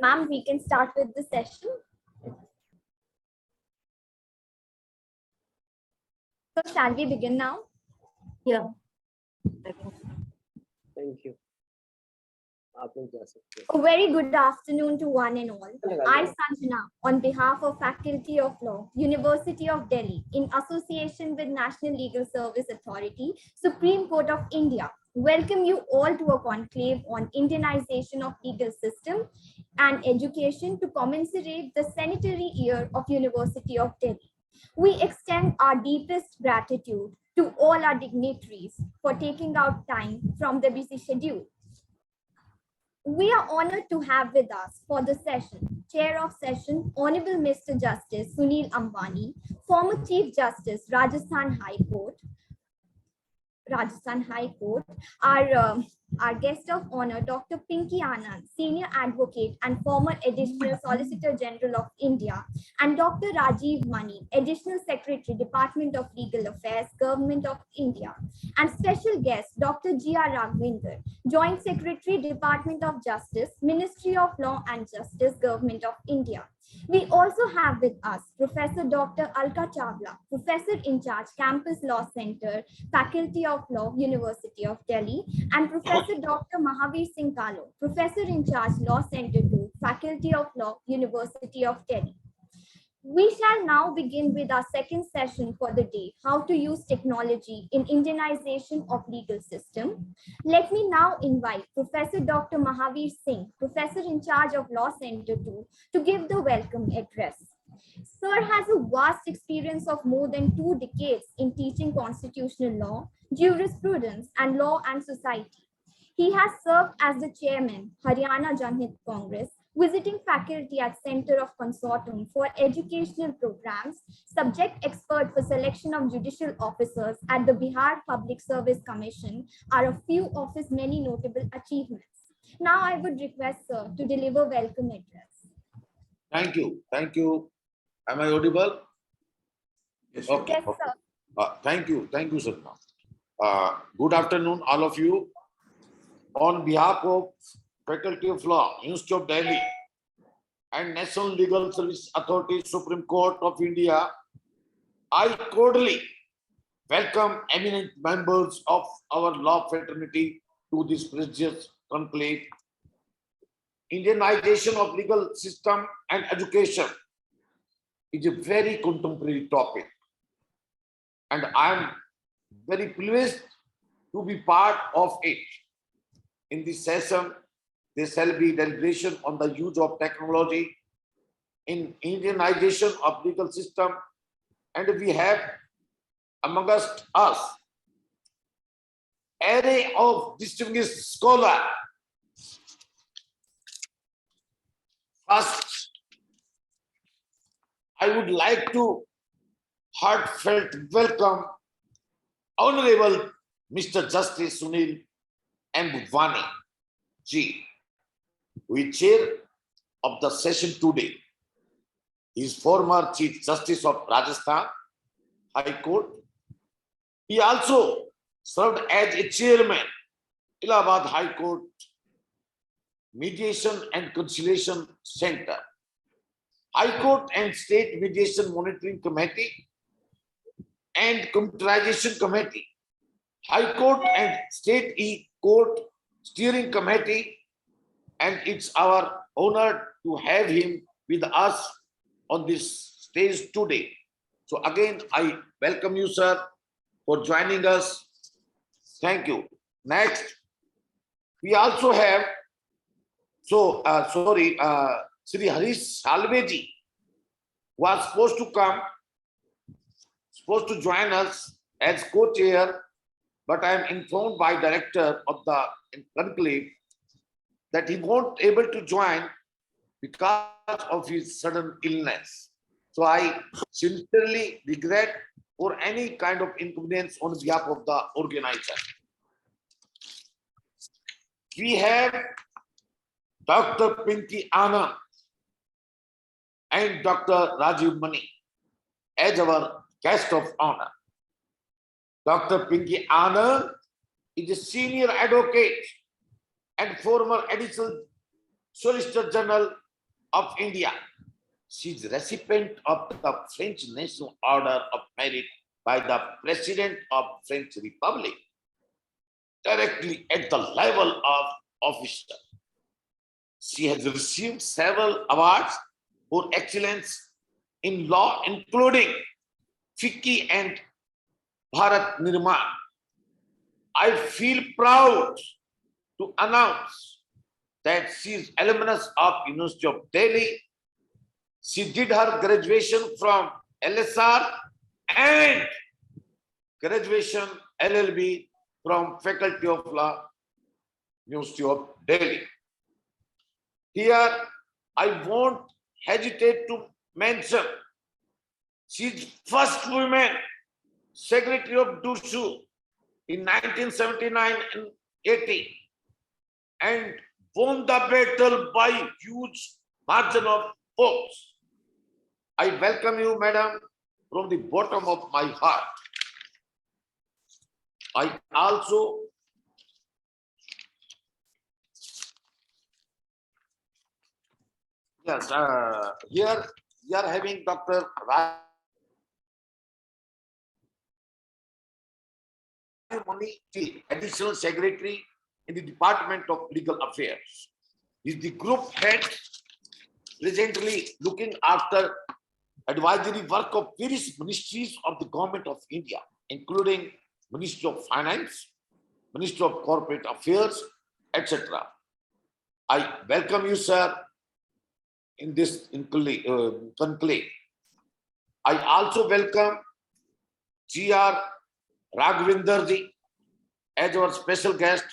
Ma'am, we can start with the session. So shall we begin now? Yeah. Thank you. A very good afternoon to one and all. I, Sanjana, on behalf of Faculty of Law, University of Delhi, in association with National Legal Service Authority, Supreme Court of India, welcome you all to a conclave on Indianization of legal system and education to commemorate the centenary year of University of Delhi. We extend our deepest gratitude to all our dignitaries for taking out time from their busy schedule. We are honored to have with us for the session, Chair of Session, Honorable Mr. Justice Sunil Ambani, former Chief Justice, Rajasthan High Court, our guest of honor, Dr. Pinky Anand, Senior Advocate and former Additional Solicitor General of India, and Dr. Rajiv Mani, Additional Secretary, Department of Legal Affairs, Government of India, and special guest, Dr. G.R. Raghavinder, Joint Secretary, Department of Justice, Ministry of Law and Justice, Government of India. We also have with us Professor Dr. Alka Chawla, Professor in charge, Campus Law Center, Faculty of Law, University of Delhi, and Professor Dr. Mahavir Singh Kalo, Professor in charge, Law Center 2, Faculty of Law, University of Delhi. We shall now begin with our second session for the day, how to use technology in Indianization of legal system. Let me now invite Professor Dr. Mahavir Singh, Professor in charge of Law Center 2, to give the welcome address. Sir has a vast experience of more than 2 decades in teaching constitutional law, jurisprudence, and law and society. He has served as the chairman, Haryana Janhit Congress, visiting faculty at Center of Consortium for Educational Programs, subject expert for selection of judicial officers at the Bihar Public Service Commission are a few of his many notable achievements. Now I would request Sir to deliver welcome address. Thank you. Thank you. Am I audible? Yes, okay. Yes, sir. Thank you. Thank you, sir. Good afternoon, all of you. On behalf of Faculty of Law, University of Delhi, and National Legal Service Authority, Supreme Court of India, I cordially welcome eminent members of our law fraternity to this prestigious conclave. Indianization of legal system and education is a very contemporary topic, and I am very pleased to be part of it. In this session, there shall be deliberation on the use of technology in Indianization of legal system, and we have amongst us array of distinguished scholars. First, I would like to heartfelt welcome Honorable Mr. Justice Sunil Ambani Ji, who is chair of the session today. He is former Chief Justice of Rajasthan High Court. He also served as a chairman, Allahabad High Court Mediation and Conciliation Center, High Court and State Mediation Monitoring Committee and Computerization Committee, High Court and State E-Court Steering Committee, and it's our honor to have him with us on this stage today. So again, I welcome you, sir, for joining us. Thank you. Next, we also have, Sri Harish Salveji was supposed to join us as co-chair, but I am informed by director of the conclave that he won't able to join because of his sudden illness. So I sincerely regret for any kind of inconvenience on behalf of the organizer. We have Dr. Pinky Anand and Dr. Rajiv Mani. as our guest of honor. Dr. Pinky Anand is a senior advocate and former additional Solicitor General of India. She is recipient of the French National Order of Merit by the President of French Republic, directly at the level of officer. She has received several awards for excellence in law, including FICCI and Bharat Nirman. I feel proud to announce that she is alumnus of University of Delhi. She did her graduation from LSR and graduation LLB from Faculty of Law, University of Delhi. Here, I won't hesitate to mention she is first woman Secretary of DUSU in 1979 and 80 and won the battle by huge margin of votes. I welcome you, madam, from the bottom of my heart. I also here we are having Dr. Mani, Additional Secretary in the Department of Legal Affairs. He is the group head presently looking after advisory work of various ministries of the Government of India, including Ministry of Finance, Ministry of Corporate Affairs, etc. I welcome you, sir, in this conclave. I also welcome G.R. Raghavinder ji as our special guest,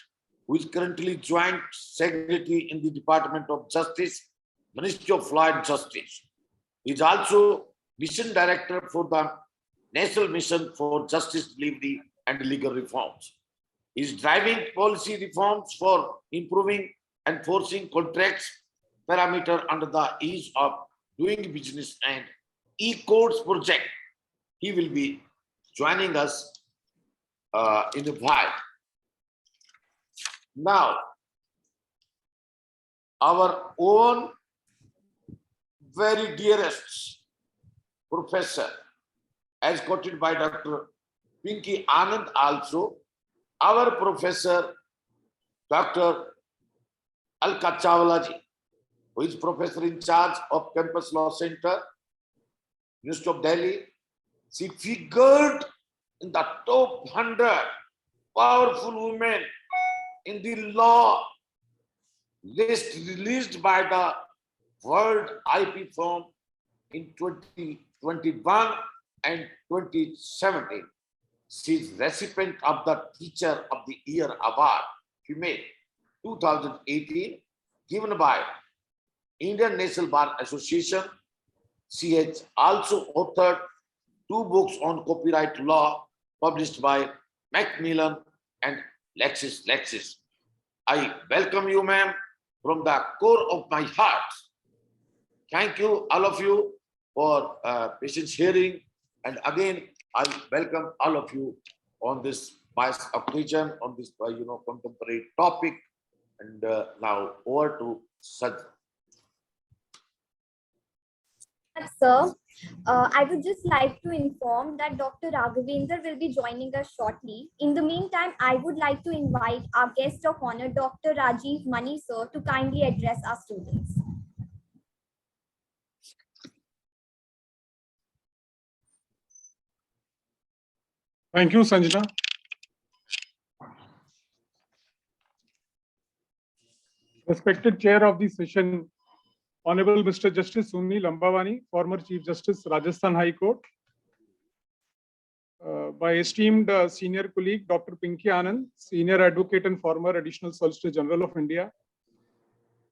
who is currently Joint Secretary in the Department of Justice, Ministry of Law and Justice. He is also Mission Director for the National Mission for Justice Delivery and Legal Reforms. He is driving policy reforms for improving enforcing contracts parameter under the ease of doing business and e-courts project. He will be joining us in a while. Now, our own very dearest professor, as quoted by Dr. Pinky Anand also, our professor, Dr. Alka Chawla ji, who is professor in charge of Campus Law Center, University of Delhi. She figured in the top 100 powerful women in the law list released by the World IP Forum in 2021 and 2017. She is recipient of the Teacher of the Year Award, Female, 2018, given by Indian National Bar Association. She has also authored 2 books on copyright law published by Macmillan and LexisNexis. I welcome you, ma'am, from the core of my heart. Thank you, all of you, for patience hearing. And again, I welcome all of you on this pious occasion, on this contemporary topic. And now over to Sajid. Sir, I would just like to inform that Dr. Raghavinder will be joining us shortly. In the meantime, I would like to invite our guest of honor, Dr. Rajiv Mani, sir, to kindly address our students. Thank you, Sanjana. Respected Chair of the session, Honorable Mr. Justice Sunil Ambawani, former Chief Justice, Rajasthan High Court. My esteemed senior colleague, Dr. Pinky Anand, Senior Advocate and former Additional Solicitor General of India.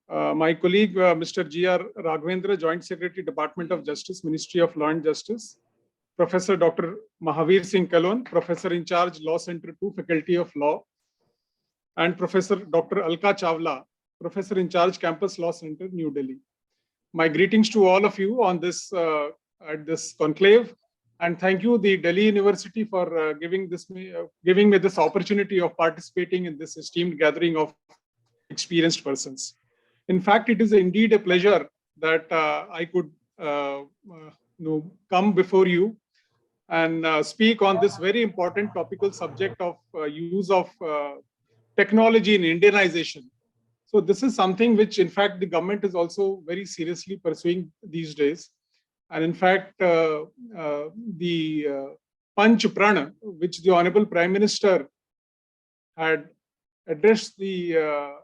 My colleague, Mr. G.R. Raghavendra, Joint Secretary, Department of Justice, Ministry of Law and Justice. Professor Dr. Mahavir Singh Kalon, Professor in charge, Law Center 2, Faculty of Law. And Professor Dr. Alka Chawla, Professor in charge, Campus Law Center, New Delhi. My greetings to all of you on this at this conclave. And thank you, the Delhi University, for giving me this opportunity of participating in this esteemed gathering of experienced persons. In fact, it is indeed a pleasure that I could come before you and speak on this very important topical subject of use of technology in Indianization. So this is something which, in fact, the government is also very seriously pursuing these days. And in fact, the Panch Prana, which the Honorable Prime Minister had addressed the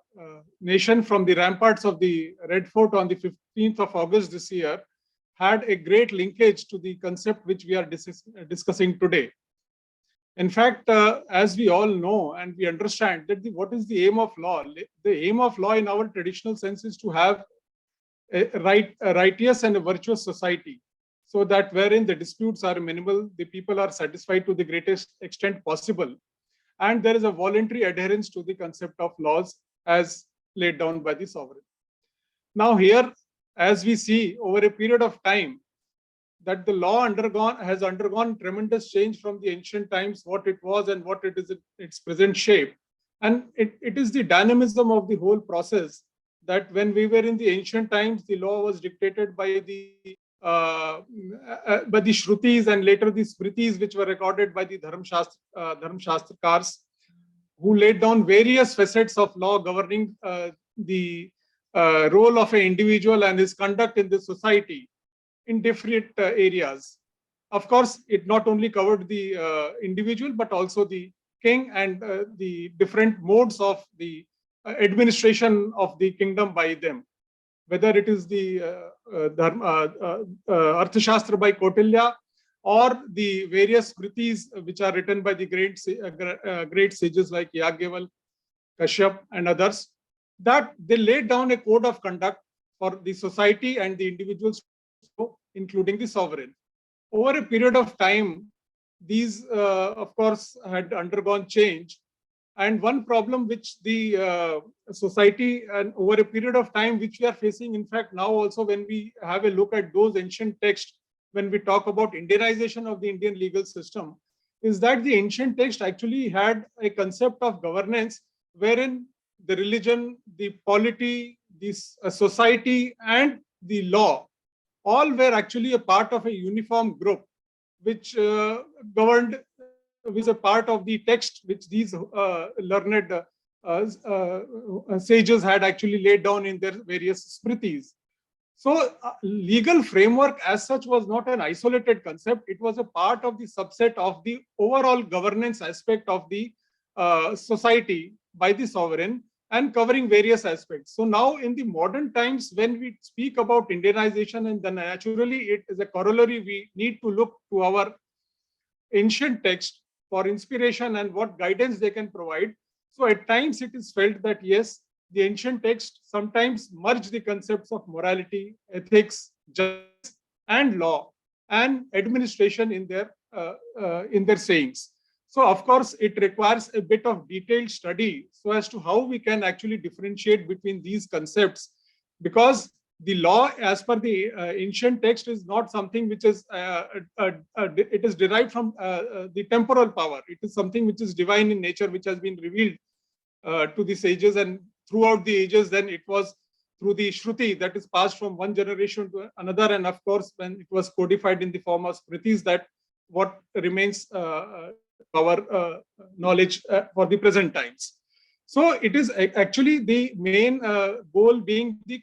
nation from the ramparts of the Red Fort on the 15th of August this year, had a great linkage to the concept which we are discussing today. In fact, as we all know and we understand that what is the aim of law? The aim of law in our traditional sense is to have a righteous and a virtuous society, so that wherein the disputes are minimal, the people are satisfied to the greatest extent possible, and there is a voluntary adherence to the concept of laws as laid down by the sovereign. Now here, as we see over a period of time, that the law has undergone tremendous change from the ancient times, what it was and what it is in its present shape. And it is the dynamism of the whole process that when we were in the ancient times, the law was dictated by the Shrutis and later the Smritis, which were recorded by the Dharm Shastrakars, who laid down various facets of law governing the role of an individual and his conduct in the society in different areas. Of course, it not only covered the individual, but also the king and the different modes of the administration of the kingdom by them, whether it is the Arthashastra by Kautilya or the various Kritis which are written by the great sages like Yagyaval, Kashyap and others, that they laid down a code of conduct for the society and the individuals, including the sovereign. Over a period of time, these, of course, had undergone change. And one problem which the society and over a period of time, which we are facing, in fact, now also when we have a look at those ancient texts, when we talk about Indianization of the Indian legal system, is that the ancient text actually had a concept of governance wherein the religion, the polity, the society, and the law all were actually a part of a uniform group, which governed, was a part of the text which these learned sages had actually laid down in their various smritis. So legal framework as such was not an isolated concept. It was a part of the subset of the overall governance aspect of the society by the sovereign and covering various aspects. So now in the modern times, when we speak about Indianization, and then naturally it is a corollary, we need to look to our ancient text for inspiration and what guidance they can provide. So at times it is felt that yes, the ancient text sometimes merge the concepts of morality, ethics, justice, and law and administration in their sayings. So of course, it requires a bit of detailed study so as to how we can actually differentiate between these concepts, because the law as per the ancient text is not something which is, it is derived from the temporal power. It is something which is divine in nature, which has been revealed to the sages, and throughout the ages, then it was through the Shruti that is passed from one generation to another. And of course, when it was codified in the form of Smritis, that what remains our knowledge for the present times. So it is actually the main goal being the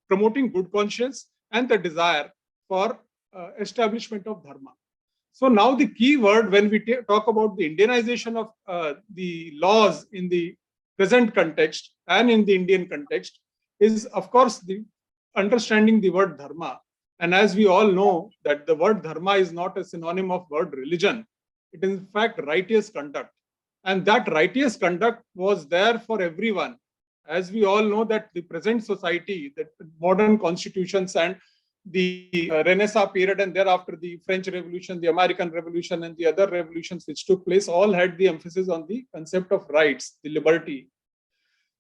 promoting good conscience and the desire for establishment of dharma. So now the key word when we talk about the Indianization of the laws in the present context and in the Indian context is, of course, the understanding the word dharma. And as we all know that the word dharma is not a synonym of word religion. It is in fact righteous conduct. And that righteous conduct was there for everyone. As we all know that the present society, the modern constitutions and the Renaissance period and thereafter the French Revolution, the American Revolution and the other revolutions which took place all had the emphasis on the concept of rights, the liberty.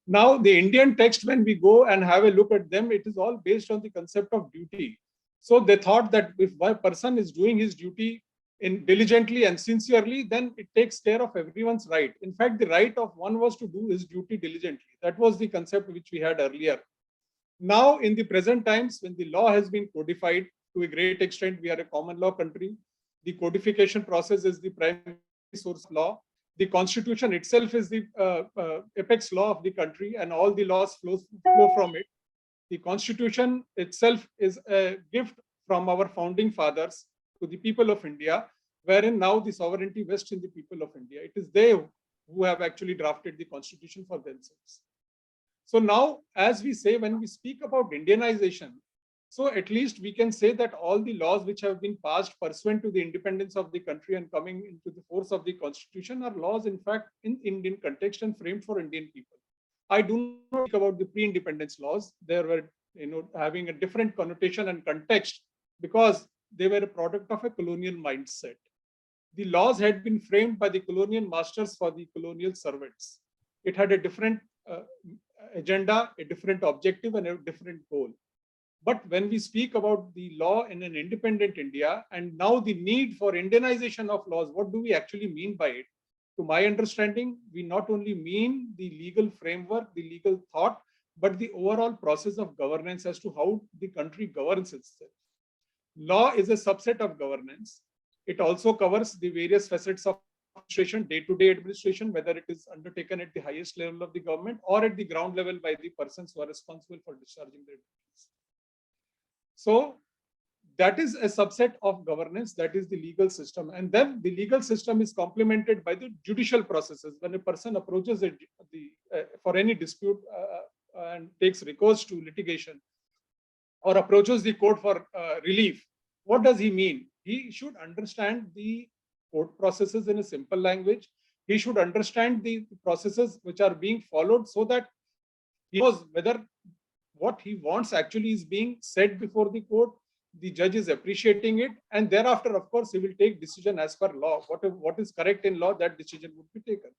Now the Indian text, when we go and have a look at them, it is all based on the concept of duty. So they thought that if one person is doing his duty diligently and sincerely, then it takes care of everyone's right. In fact, the right of one was to do his duty diligently. That was the concept which we had earlier. Now, in the present times, when the law has been codified to a great extent, we are a common law country. The codification process is the primary source of law. The constitution itself is the apex law of the country, and all the laws flow from it. The constitution itself is a gift from our founding fathers to the people of India, wherein now the sovereignty vests in the people of India. It is they who have actually drafted the constitution for themselves. So now, as we say, when we speak about Indianization, so at least we can say that all the laws which have been passed pursuant to the independence of the country and coming into the force of the constitution are laws, in fact, in Indian context and framed for Indian people. I do not speak about the pre-independence laws. They were, having a different connotation and context because they were a product of a colonial mindset. The laws had been framed by the colonial masters for the colonial servants. It had a different agenda, a different objective, and a different goal. But when we speak about the law in an independent India and now the need for Indianization of laws, what do we actually mean by it? To my understanding, we not only mean the legal framework, the legal thought, but the overall process of governance as to how the country governs itself. Law is a subset of governance. It also covers the various facets of administration, day-to-day administration, whether it is undertaken at the highest level of the government or at the ground level by the persons who are responsible for discharging their duties. So that is a subset of governance, that is the legal system. And then the legal system is complemented by the judicial processes. When a person approaches for any dispute and takes recourse to litigation or approaches the court for relief, what does he mean? He should understand the court processes in a simple language. He should understand the processes which are being followed so that he knows whether what he wants actually is being said before the court, the judge is appreciating it, and thereafter, of course, he will take decision as per law. What is correct in law, that decision would be taken.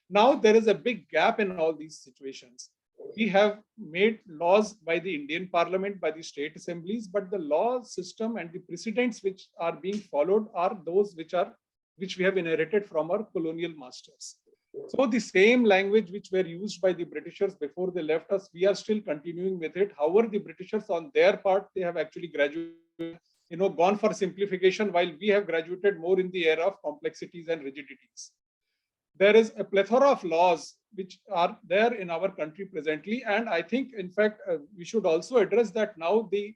Now, there is a big gap in all these situations. We have made laws by the Indian Parliament, by the state assemblies, but the law system and the precedents which are being followed are those which we have inherited from our colonial masters. So the same language which were used by the Britishers before they left us, we are still continuing with it. However, the Britishers on their part, they have actually graduated, gone for simplification, while we have graduated more in the era of complexities and rigidities. There is a plethora of laws which are there in our country presently. And I think, in fact, we should also address that now the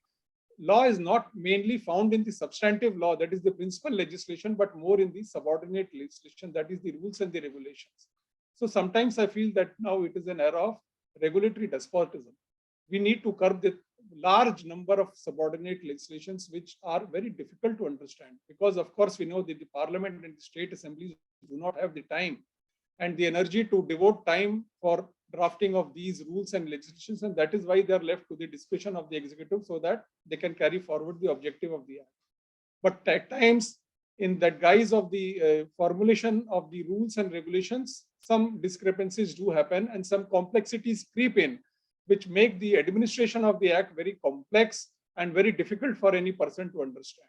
law is not mainly found in the substantive law, that is the principal legislation, but more in the subordinate legislation, that is the rules and the regulations. So sometimes I feel that now it is an era of regulatory despotism. We need to curb the large number of subordinate legislations which are very difficult to understand, because of course we know that the parliament and the state assemblies do not have the time and the energy to devote time for drafting of these rules and legislations, and that is why they are left to the discretion of the executive so that they can carry forward the objective of the act. But at times, in that guise of the formulation of the rules and regulations, some discrepancies do happen and some complexities creep in, which make the administration of the act very complex and very difficult for any person to understand.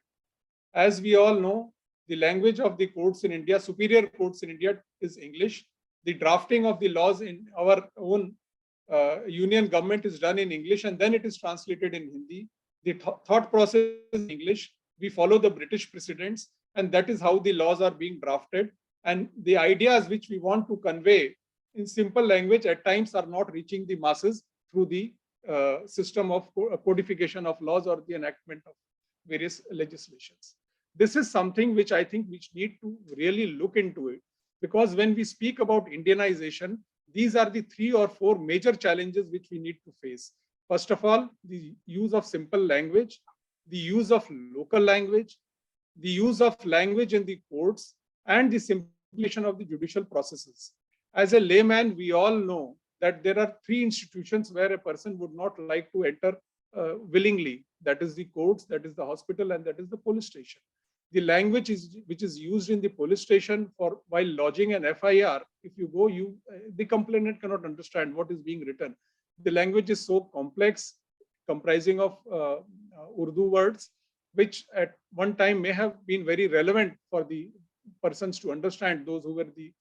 As we all know, the language of the courts in India, superior courts in India, is English. The drafting of the laws in our own union government is done in English, and then it is translated in Hindi. The thought process is in English. We follow the British precedents, and that is how the laws are being drafted. And the ideas which we want to convey in simple language at times are not reaching the masses through the system of codification of laws or the enactment of various legislations. This is something which I think we need to really look into it, because when we speak about Indianization, these are the 3 or 4 major challenges which we need to face. First of all, the use of simple language, the use of local language, the use of language in the courts, and the simplification of the judicial processes. As a layman, we all know that there are 3 institutions where a person would not like to enter willingly. That is the courts, that is the hospital, and that is the police station. The language which is used in the police station while lodging an FIR, if you go, the complainant cannot understand what is being written. The language is so complex, comprising of Urdu words, which at one time may have been very relevant for the persons to understand, those who were the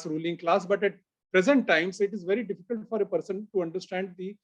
ruling class, but at present times it is very difficult for a person to understand the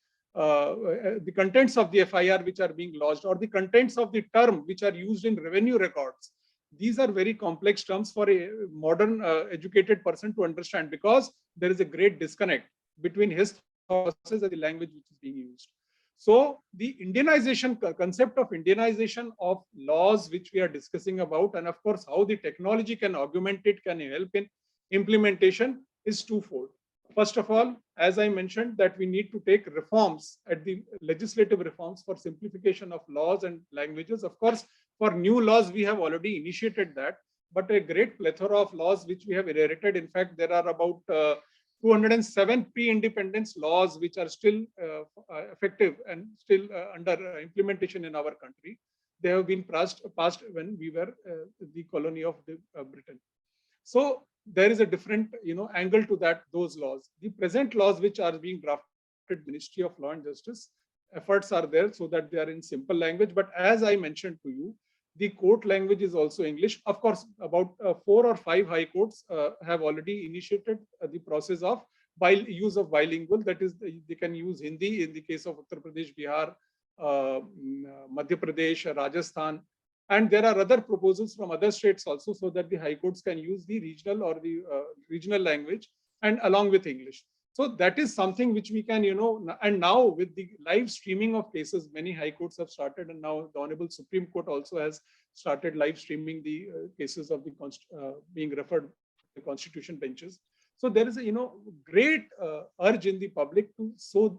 contents of the FIR which are being lodged, or the contents of the term which are used in revenue records. These are very complex terms for a modern educated person to understand, because there is a great disconnect between his thought process and the language which is being used. So the Indianization, concept of Indianization of laws which we are discussing about, and of course how the technology can augment it, can help in implementation, is twofold. First of all, as I mentioned, that we need to take reforms at the legislative reforms for simplification of laws and languages. Of course, for new laws, we have already initiated that, but a great plethora of laws which we have inherited. In fact, there are about 207 pre-independence laws which are still effective and still under implementation in our country. They have been passed when we were the colony of Britain. So there is a different, angle to those laws. The present laws which are being drafted, Ministry of Law and Justice, efforts are there so that they are in simple language. But as I mentioned to you, the court language is also English. Of course, about 4 or 5 high courts have already initiated the process of use of bilingual. That is, they can use Hindi in the case of Uttar Pradesh, Bihar, Madhya Pradesh, Rajasthan. And there are other proposals from other states also, so that the high courts can use the regional or the regional language and along with English. So that is something which we can, and now with the live streaming of cases, many high courts have started, and now the Honorable Supreme Court also has started live streaming the cases of the being referred to the Constitution benches. So there is a, great urge in the public to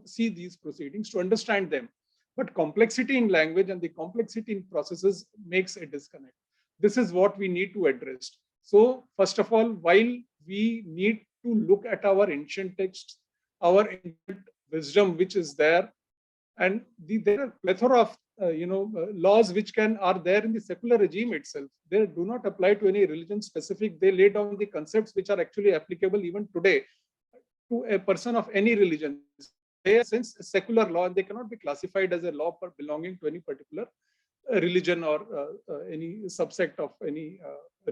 see these proceedings, to understand them. But complexity in language and the complexity in processes makes a disconnect. This is what we need to address. So first of all, while we need to look at our ancient texts, our ancient wisdom which is there, and there are plethora of laws which are there in the secular regime itself. They do not apply to any religion specific. They lay down the concepts which are actually applicable even today to a person of any religion. They are since secular law, and they cannot be classified as a law for belonging to any particular religion or any subsect of any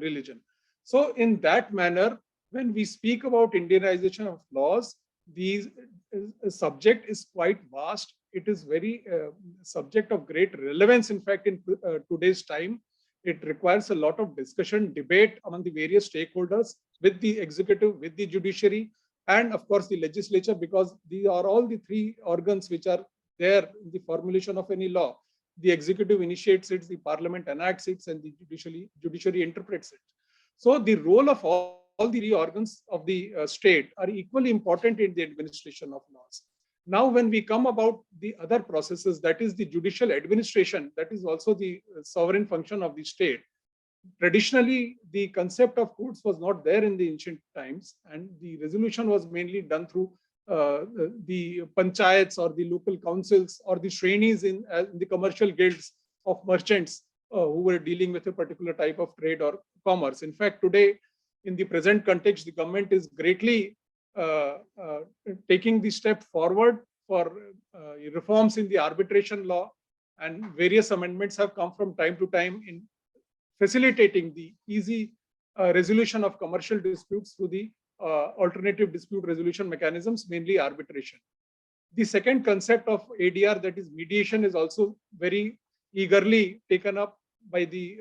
religion. So in that manner, when we speak about Indianization of laws, the subject is quite vast. It is very subject of great relevance. In fact, in today's time, it requires a lot of discussion, debate among the various stakeholders, with the executive, with the judiciary, and of course the legislature, because these are all the 3 organs which are there in the formulation of any law. The executive initiates it, the parliament enacts it, and the judiciary interprets it. So the role of all the 3 organs of the state are equally important in the administration of laws. Now, when we come about the other processes, that is the judicial administration, that is also the sovereign function of the state. Traditionally, the concept of courts was not there in the ancient times, and the resolution was mainly done through the panchayats or the local councils or the shrainis in the commercial guilds of merchants who were dealing with a particular type of trade or commerce. In fact, today, in the present context, the government is greatly taking the step forward for reforms in the arbitration law, and various amendments have come from time to time in facilitating the easy resolution of commercial disputes through the alternative dispute resolution mechanisms, mainly arbitration. The second concept of ADR, that is mediation, is also very eagerly taken up by the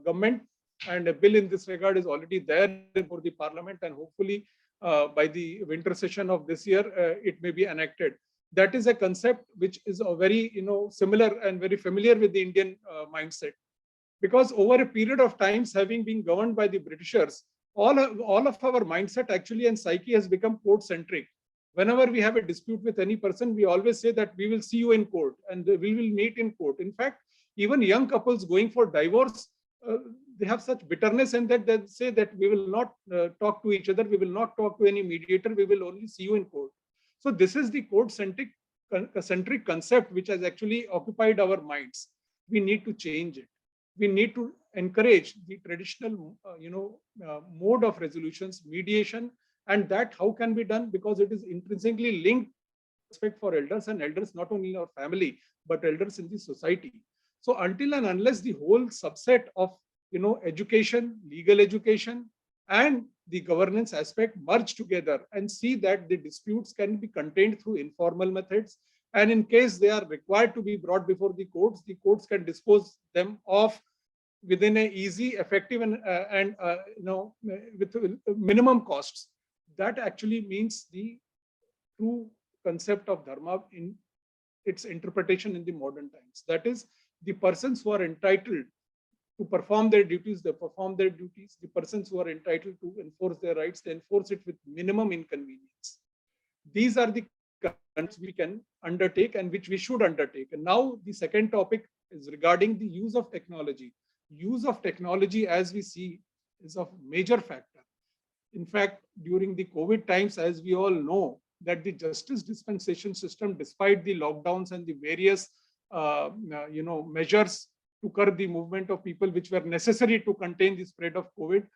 government, and a bill in this regard is already there for the parliament, and hopefully by the winter session of this year, it may be enacted. That is a concept which is a very similar and very familiar with the Indian mindset. Because over a period of times, having been governed by the Britishers, all of our mindset actually and psyche has become court-centric. Whenever we have a dispute with any person, we always say that we will see you in court and we will meet in court. In fact, even young couples going for divorce, they have such bitterness in that they say that we will not talk to each other, we will not talk to any mediator, we will only see you in court. So this is the court-centric concept which has actually occupied our minds. We need to change it. We need to encourage the traditional, mode of resolutions, mediation, and that how can be done, because it is intrinsically linked to respect for elders, and elders not only in our family but elders in the society. So until and unless the whole subset of, education, legal education, and the governance aspect merge together and see that the disputes can be contained through informal methods, and in case they are required to be brought before the courts can dispose them of within a easy, effective, and with minimum costs. That actually means the true concept of dharma in its interpretation in the modern times. That is, the persons who are entitled to perform their duties, they perform their duties. The persons who are entitled to enforce their rights, they enforce it with minimum inconvenience. These are the concerns we can undertake and which we should undertake. And now the second topic is regarding the use of technology. Use of technology, as we see, is a major factor. In fact, during the COVID times, as we all know, that the justice dispensation system, despite the lockdowns and the various measures to curb the movement of people which were necessary to contain the spread of COVID,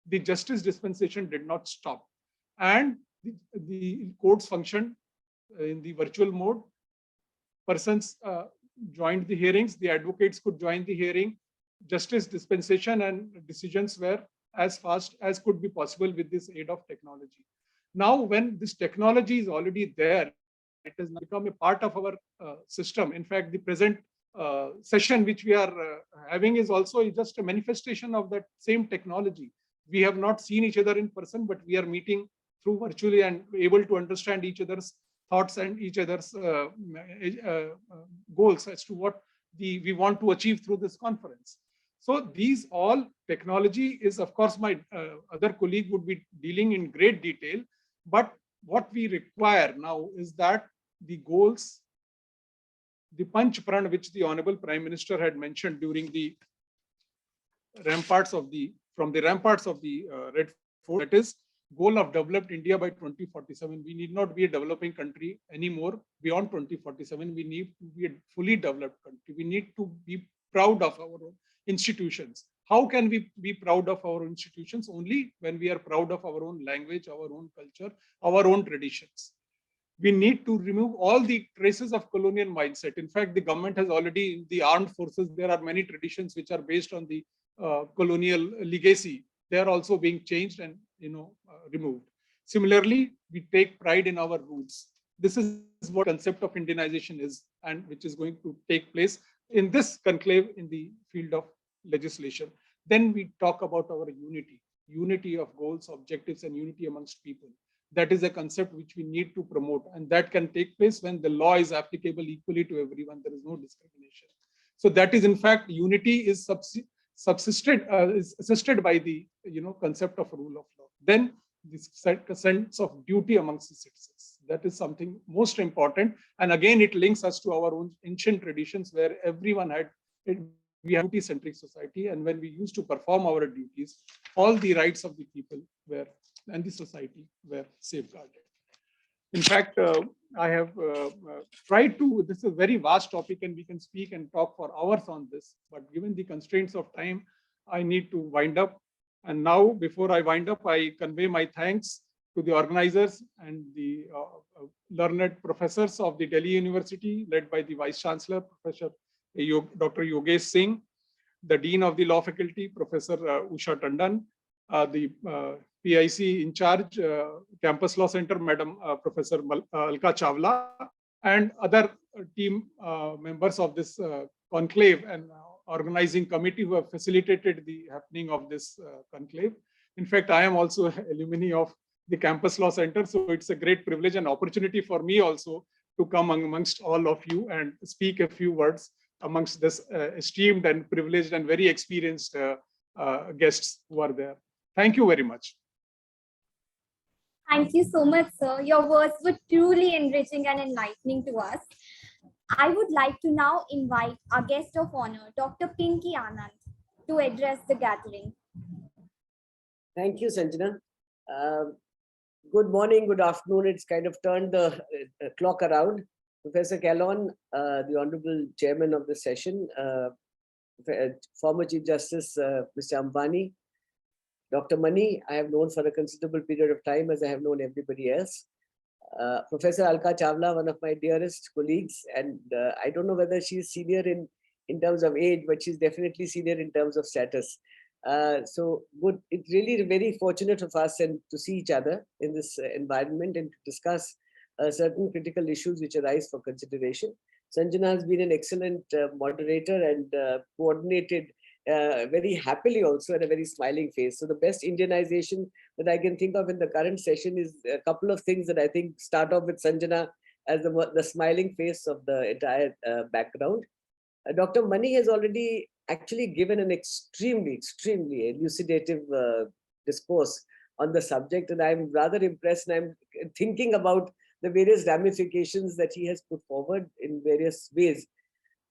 the justice dispensation did not stop. And the courts functioned in the virtual mode. Persons joined the hearings, the advocates could join the hearing. Justice dispensation and decisions were as fast as could be possible with this aid of technology. Now, when this technology is already there, it has become a part of our system. In fact, the present session which we are having is also just a manifestation of that same technology. We have not seen each other in person, but we are meeting through virtually and able to understand each other's thoughts and each other's goals as to what we want to achieve through this conference. So these all technology is, of course, my other colleague would be dealing in great detail. But what we require now is that the goals, the Panch Pran, which the Honorable Prime Minister had mentioned during the ramparts of the Red Fort, that is, goal of developed India by 2047. We need not be a developing country anymore. Beyond 2047, we need to be a fully developed country. We need to be proud of our own institutions. How can we be proud of our institutions? Only when we are proud of our own language, our own culture, our own traditions. We need to remove all the traces of colonial mindset. In fact, the government has already, in the armed forces, there are many traditions which are based on the colonial legacy. They are also being changed and removed. Similarly, we take pride in our roots. This is what concept of Indianization is, and which is going to take place in this conclave in the field of legislation. Then we talk about our unity of goals, objectives, and unity amongst people. That is a concept which we need to promote, and that can take place when the law is applicable equally to everyone. There is no discrimination. So that is, in fact, unity is is assisted by the concept of rule of law. Then this sense of duty amongst the citizens. That is something most important. And again, it links us to our own ancient traditions where everyone had, we have a duty-centric society. And when we used to perform our duties, all the rights of the people were, and the society were safeguarded. In fact, I have tried to, this is a very vast topic and we can speak and talk for hours on this, but given the constraints of time, I need to wind up. And now, before I wind up, I convey my thanks to the organizers and the learned professors of the Delhi University, led by the Vice Chancellor, Professor Dr. Yogesh Singh, the Dean of the Law Faculty, Professor Usha Tandon, the PIC in charge, Campus Law Center, Madam Professor Alka Chawla, and other team members of this conclave and organizing committee who have facilitated the happening of this conclave. In fact, I am also an alumni of the Campus Law Center, so it's a great privilege and opportunity for me also to come amongst all of you and speak a few words amongst this esteemed and privileged and very experienced guests who are there. Thank you very much. Thank you so much, sir. Your words were truly enriching and enlightening to us. I would like to now invite our guest of honor, Dr. Pinky Anand, to address the gathering. Thank you, Sanjana. Good morning, good afternoon. It's kind of turned the clock around. Professor Kellon, the Honorable Chairman of the session, former Chief Justice Mr. Ambani, Dr. Mani, I have known for a considerable period of time, as I have known everybody else. Professor Alka Chawla, one of my dearest colleagues, and I don't know whether she is senior in in terms of age, but she's definitely senior in terms of status. So good. It's really very fortunate of us and to see each other in this environment and to discuss certain critical issues which arise for consideration. Sanjana has been an excellent moderator and coordinated very happily also, and a very smiling face. So the best Indianization that I can think of in the current session is a couple of things that I think start off with Sanjana as the smiling face of the entire background. Dr. Mani has already actually given an extremely elucidative discourse on the subject, and I'm rather impressed, and I'm thinking about the various ramifications that he has put forward in various ways.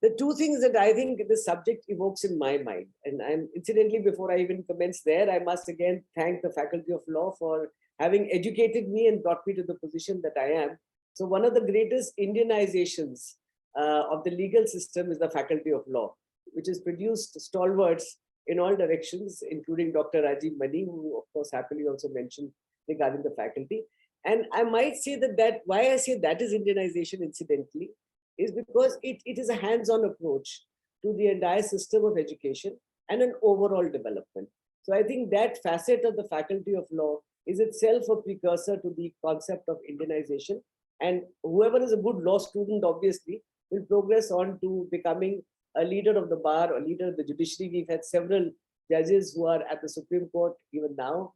The two things that I think this subject evokes in my mind, and incidentally, before I even commence there, I must again thank the Faculty of Law for having educated me and brought me to the position that I am. So one of the greatest Indianizations of the legal system is the Faculty of Law, which has produced stalwarts in all directions, including Dr. Rajiv Mani, who of course happily also mentioned regarding the faculty. And I might say that why I say that is Indianization incidentally, is because it is a hands-on approach to the entire system of education and an overall development. So I think that facet of the Faculty of Law is itself a precursor to the concept of Indianization. And whoever is a good law student, obviously, will progress on to becoming a leader of the bar or leader of the judiciary. We've had several judges who are at the Supreme Court even now,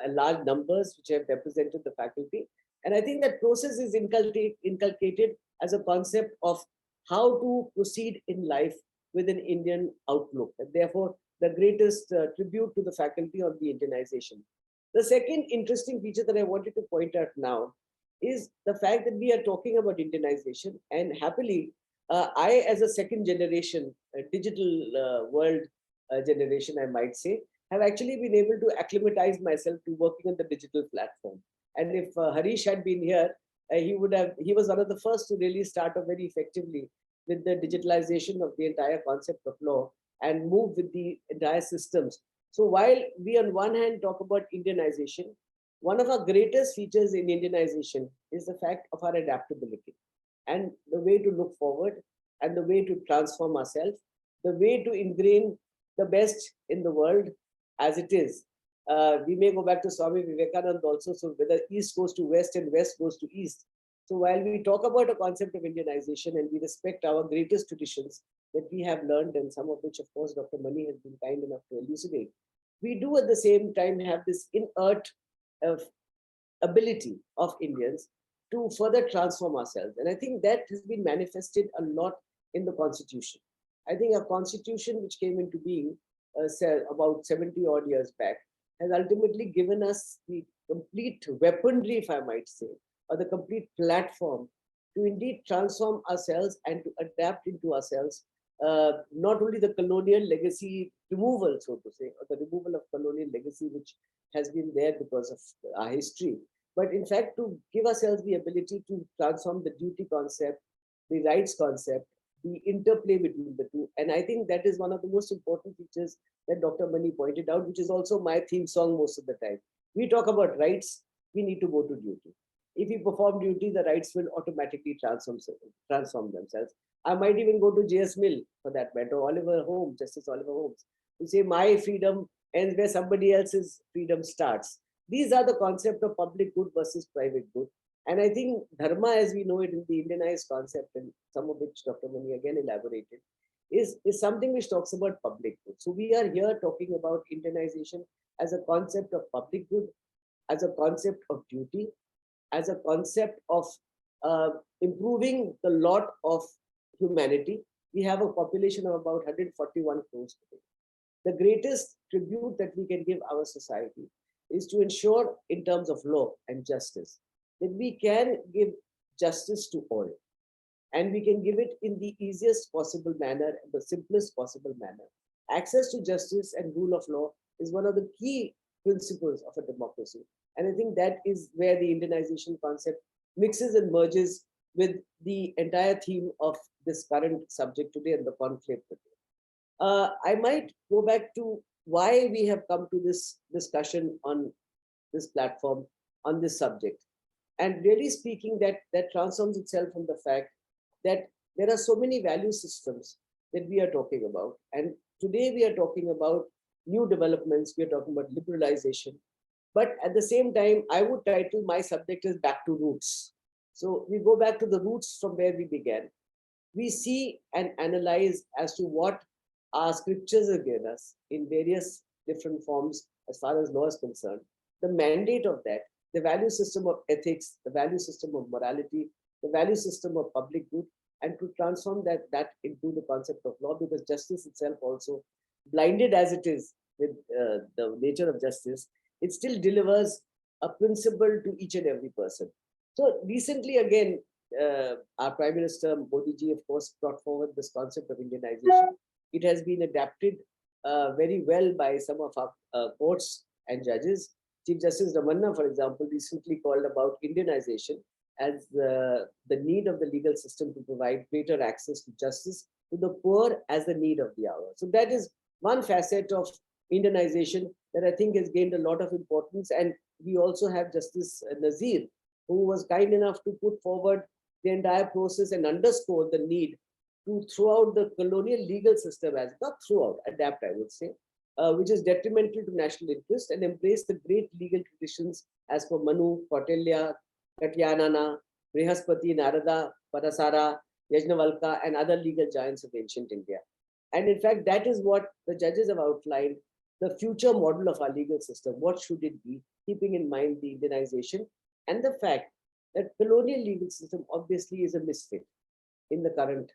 large numbers which have represented the faculty. And I think that process is inculcated as a concept of how to proceed in life with an Indian outlook. And therefore, the greatest tribute to the faculty on the Indianization. The second interesting feature that I wanted to point out now is the fact that we are talking about Indianization, and happily, I, as a second generation digital world generation, I might say, have actually been able to acclimatize myself to working on the digital platform. And if Harish had been here, he was one of the first to really start off very effectively with the digitalization of the entire concept of law and move with the entire systems. So while we on one hand talk about Indianization, one of our greatest features in Indianization is the fact of our adaptability and the way to look forward and the way to transform ourselves, the way to ingrain the best in the world as it is. We may go back to Swami Vivekananda also, so whether East goes to West and West goes to East. So while we talk about a concept of Indianization and we respect our greatest traditions that we have learned, and some of which, of course, Dr. Mani has been kind enough to elucidate, we do at the same time have this inert ability of Indians to further transform ourselves. And I think that has been manifested a lot in the Constitution. I think a Constitution which came into being about 70 odd years back has ultimately given us the complete weaponry, if I might say, or the complete platform to indeed transform ourselves and to adapt into ourselves, not only the colonial legacy removal, so to say, or the removal of colonial legacy, which has been there because of our history, but in fact to give ourselves the ability to transform the duty concept, the rights concept, the interplay between the two. And I think that is one of the most important features that Dr. Mani pointed out, which is also my theme song most of the time. We talk about rights, we need to go to duty. If we perform duty, the rights will automatically transform themselves. I might even go to J.S. Mill for that matter, Oliver Holmes, Justice Oliver Holmes, to say my freedom ends where somebody else's freedom starts. These are the concept of public good versus private good. And I think dharma, as we know it in the Indianized concept, and some of which Dr. Mani again elaborated, is something which talks about public good. So we are here talking about Indianization as a concept of public good, as a concept of duty, as a concept of improving the lot of humanity. We have a population of about 141 crores today. The greatest tribute that we can give our society is to ensure, in terms of law and justice, that we can give justice to all. And we can give it in the easiest possible manner, the simplest possible manner. Access to justice and rule of law is one of the key principles of a democracy. And I think that is where the Indianization concept mixes and merges with the entire theme of this current subject today and the conclave today. I might go back to why we have come to this discussion on this platform, on this subject. And really speaking, that transforms itself from the fact that there are so many value systems that we are talking about. And today we are talking about new developments, we are talking about liberalization. But at the same time, I would title my subject as Back to Roots. So we go back to the roots from where we began. We see and analyze as to what our scriptures have given us in various different forms as far as law is concerned. The mandate of that, the value system of ethics, the value system of morality, the value system of public good, and to transform that into the concept of law, because justice itself also, blinded as it is with the nature of justice, it still delivers a principle to each and every person. So recently, again, our Prime Minister Modi ji, of course, brought forward this concept of Indianization. It has been adapted very well by some of our courts and judges. Chief Justice Ramanna, for example, recently called about Indianization as the need of the legal system to provide greater access to justice to the poor as the need of the hour. So that is one facet of Indianization that I think has gained a lot of importance. And we also have Justice Nazir, who was kind enough to put forward the entire process and underscore the need to throughout the colonial legal system, as not throughout, adapt, I would say, which is detrimental to national interest, and embrace the great legal traditions as per Manu, Kautilya, Katyanana, Brihaspati, Narada, Parasara, Yajnavalkya, and other legal giants of ancient India. And in fact, that is what the judges have outlined, the future model of our legal system. What should it be, keeping in mind the Indianization and the fact that colonial legal system obviously is a misfit in the current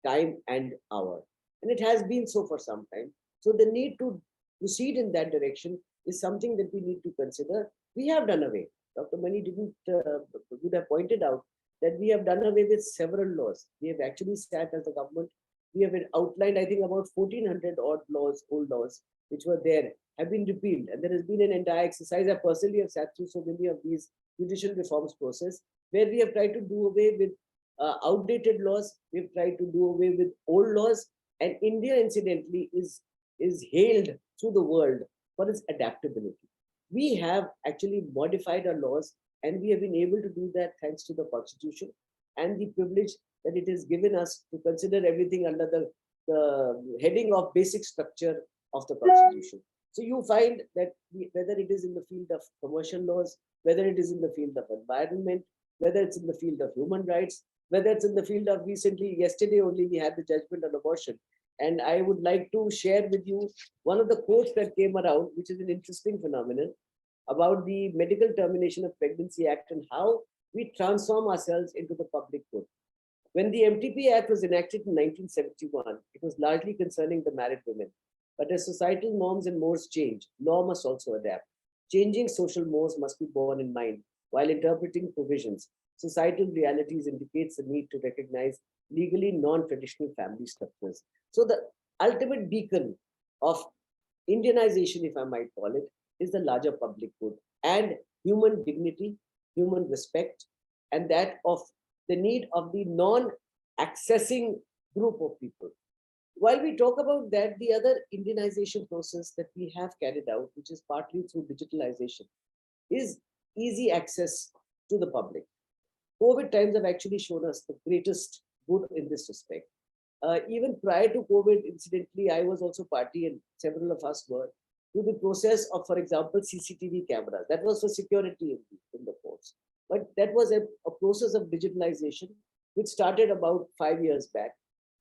time and hour. And it has been so for some time. So the need to proceed in that direction is something that we need to consider. We have done away. Dr. Mani would have pointed out that we have done away with several laws. We have actually sat as a government. We have outlined, I think, about 1400 odd laws, old laws, which were there, have been repealed. And there has been an entire exercise. I personally have sat through so many of these judicial reforms process, where we have tried to do away with outdated laws. We've tried to do away with old laws. And India, incidentally, is hailed through the world for its adaptability. We have actually modified our laws, and we have been able to do that thanks to the Constitution and the privilege that it has given us to consider everything under the heading of basic structure of the Constitution. So you find that whether it is in the field of commercial laws, whether it is in the field of environment, whether it's in the field of human rights, whether it's in the field of recently, yesterday only we had the judgment on abortion. And I would like to share with you one of the quotes that came around, which is an interesting phenomenon about the Medical Termination of Pregnancy Act and how we transform ourselves into the public good. When the MTP Act was enacted in 1971, it was largely concerning the married women. But as societal norms and mores change, law must also adapt. Changing social mores must be borne in mind while interpreting provisions. Societal realities indicates the need to recognize legally non-traditional family structures. So the ultimate beacon of Indianization, if I might call it, is the larger public good and human dignity, human respect, and that of the need of the non-accessing group of people. While we talk about that, the other Indianization process that we have carried out, which is partly through digitalization, is easy access to the public. COVID times have actually shown us the greatest good in this respect. Even prior to COVID, incidentally, I was also party, and several of us were, to the process of, for example, CCTV cameras. That was for security in the courts. But that was a process of digitalization, which started about 5 years back.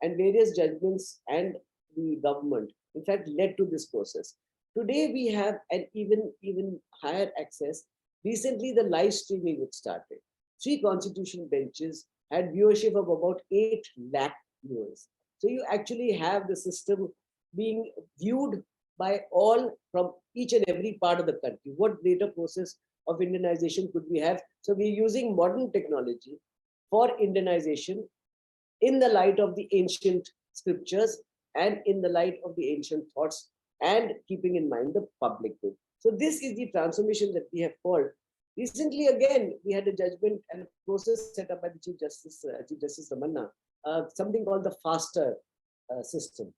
And various judgments and the government, in fact, led to this process. Today, we have an even higher access. Recently, the live streaming which started. 3 constitutional benches had viewership of about 8 lakh viewers. So you actually have the system being viewed by all from each and every part of the country. What greater process of Indianization could we have? So we're using modern technology for Indianization in the light of the ancient scriptures and in the light of the ancient thoughts, and keeping in mind the public good. So this is the transformation that we have called. Recently, again, we had a judgment and a process set up by the Chief Justice Ramanna, something called the faster system.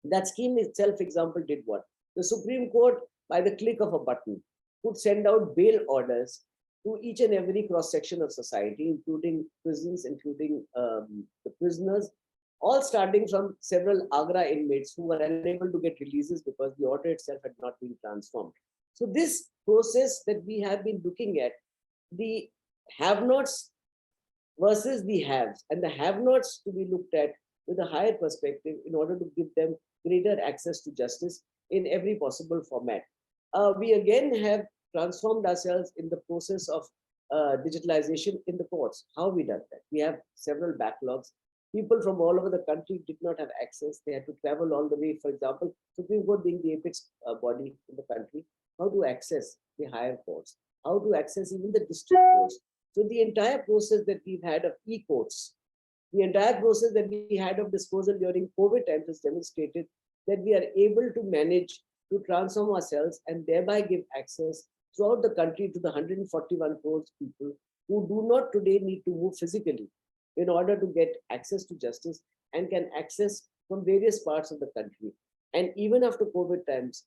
That scheme itself, example, did what? The Supreme Court, by the click of a button, could send out bail orders to each and every cross-section of society, including prisons, including the prisoners, all starting from several Agra inmates who were unable to get releases because the order itself had not been transformed. So this process that we have been looking at, the have-nots versus the haves, and the have-nots to be looked at with a higher perspective in order to give them greater access to justice in every possible format. We again have transformed ourselves in the process of digitalization in the courts. How we done that? We have several backlogs. People from all over the country did not have access. They had to travel all the way. For example, Supreme Court being the apex body in the country, how to access the higher courts, how to access even the district courts. So the entire process that we've had of e-courts, the entire process that we had of disposal during COVID times has demonstrated that we are able to manage to transform ourselves and thereby give access throughout the country to the 141 crores people who do not today need to move physically in order to get access to justice and can access from various parts of the country. And even after COVID times,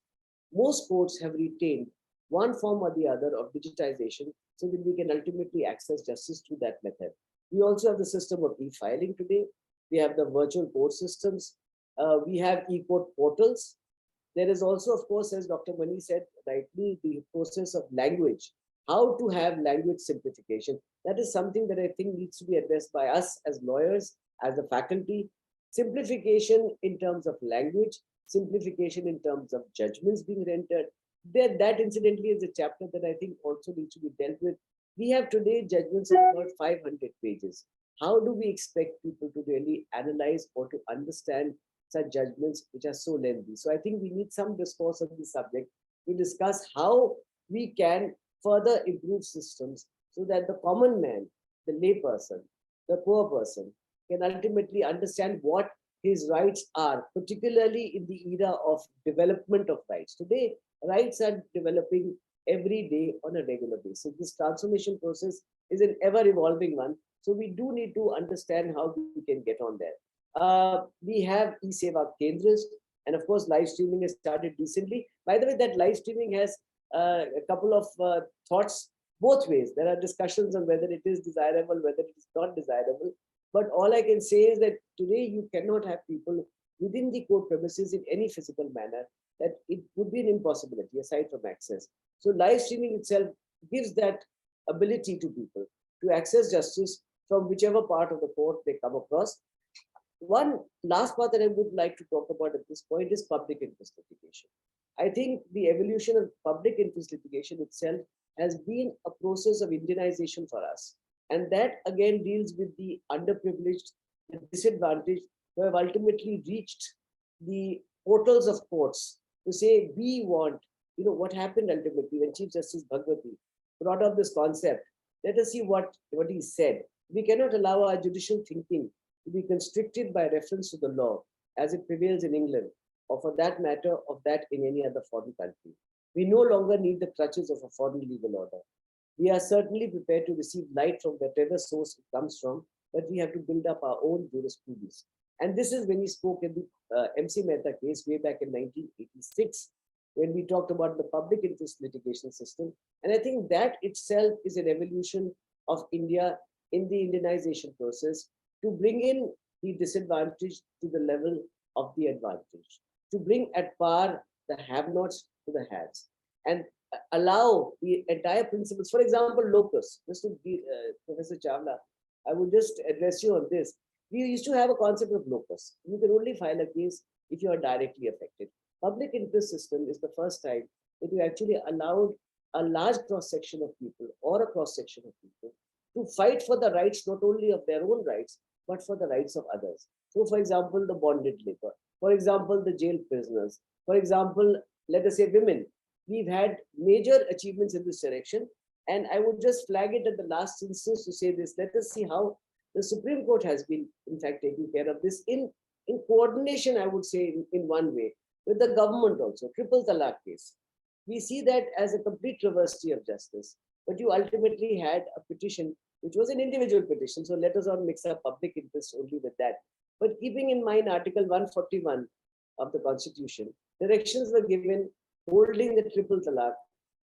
most courts have retained one form or the other of digitization so that we can ultimately access justice through that method. We also have the system of e-filing today. We have the virtual court systems. We have e-court portals. There is also, of course, as Dr. Mani said rightly, the process of language, how to have language simplification. That is something that I think needs to be addressed by us as lawyers, as a faculty. Simplification in terms of language, simplification in terms of judgments being rendered. That incidentally is a chapter that I think also needs to be dealt with. We have today judgments of about 500 pages. How do we expect people to really analyze or to understand such judgments which are so lengthy? So I think we need some discourse on this subject to discuss how we can further improve systems so that the common man, the lay person, the poor person can ultimately understand what his rights are, particularly in the era of development of rights. Today, rights are developing every day on a regular basis. This transformation process is an ever-evolving one. So we do need to understand how we can get on there. We have e-Seva Kendras, and of course, live streaming has started recently. By the way, that live streaming has a couple of thoughts both ways. There are discussions on whether it is desirable, whether it is not desirable. But all I can say is that today you cannot have people within the court premises in any physical manner, that it would be an impossibility aside from access. So live streaming itself gives that ability to people to access justice from whichever part of the court they come across. One last part that I would like to talk about at this point is public interest litigation. I think the evolution of public interest litigation itself has been a process of Indianization for us. And that again deals with the underprivileged, the disadvantaged, who have ultimately reached the portals of courts to say, we want, what happened ultimately when Chief Justice Bhagwati brought up this concept. Let us see what he said. We cannot allow our judicial thinking to be constricted by reference to the law as it prevails in England, or for that matter, of that in any other foreign country. We no longer need the crutches of a foreign legal order. We are certainly prepared to receive light from whatever source it comes from, but we have to build up our own jurisprudence. And this is when he spoke in the MC Mehta case way back in 1986, when we talked about the public interest litigation system. And I think that itself is an evolution of India in the Indianization process, to bring in the disadvantage to the level of the advantage, to bring at par the have-nots to the haves, and allow the entire principles. For example, locus. Just to be, Professor Chawla, I would just address you on this. We used to have a concept of locus. You can only file a case if you are directly affected. Public interest system is the first time that you actually allowed a large cross-section of people or a cross-section of people to fight for the rights, not only of their own rights, but for the rights of others. So, for example, the bonded labor, for example, the jail prisoners, for example, let us say women. We've had major achievements in this direction. And I would just flag it at the last instance to say this. Let us see how the Supreme Court has been, in fact, taking care of this in coordination, I would say, in one way, with the government also. Triple Talaq case. We see that as a complete travesty of justice. But you ultimately had a petition, which was an individual petition. So let us not mix up public interest only with that. But keeping in mind Article 141 of the Constitution, directions were given holding the triple talaq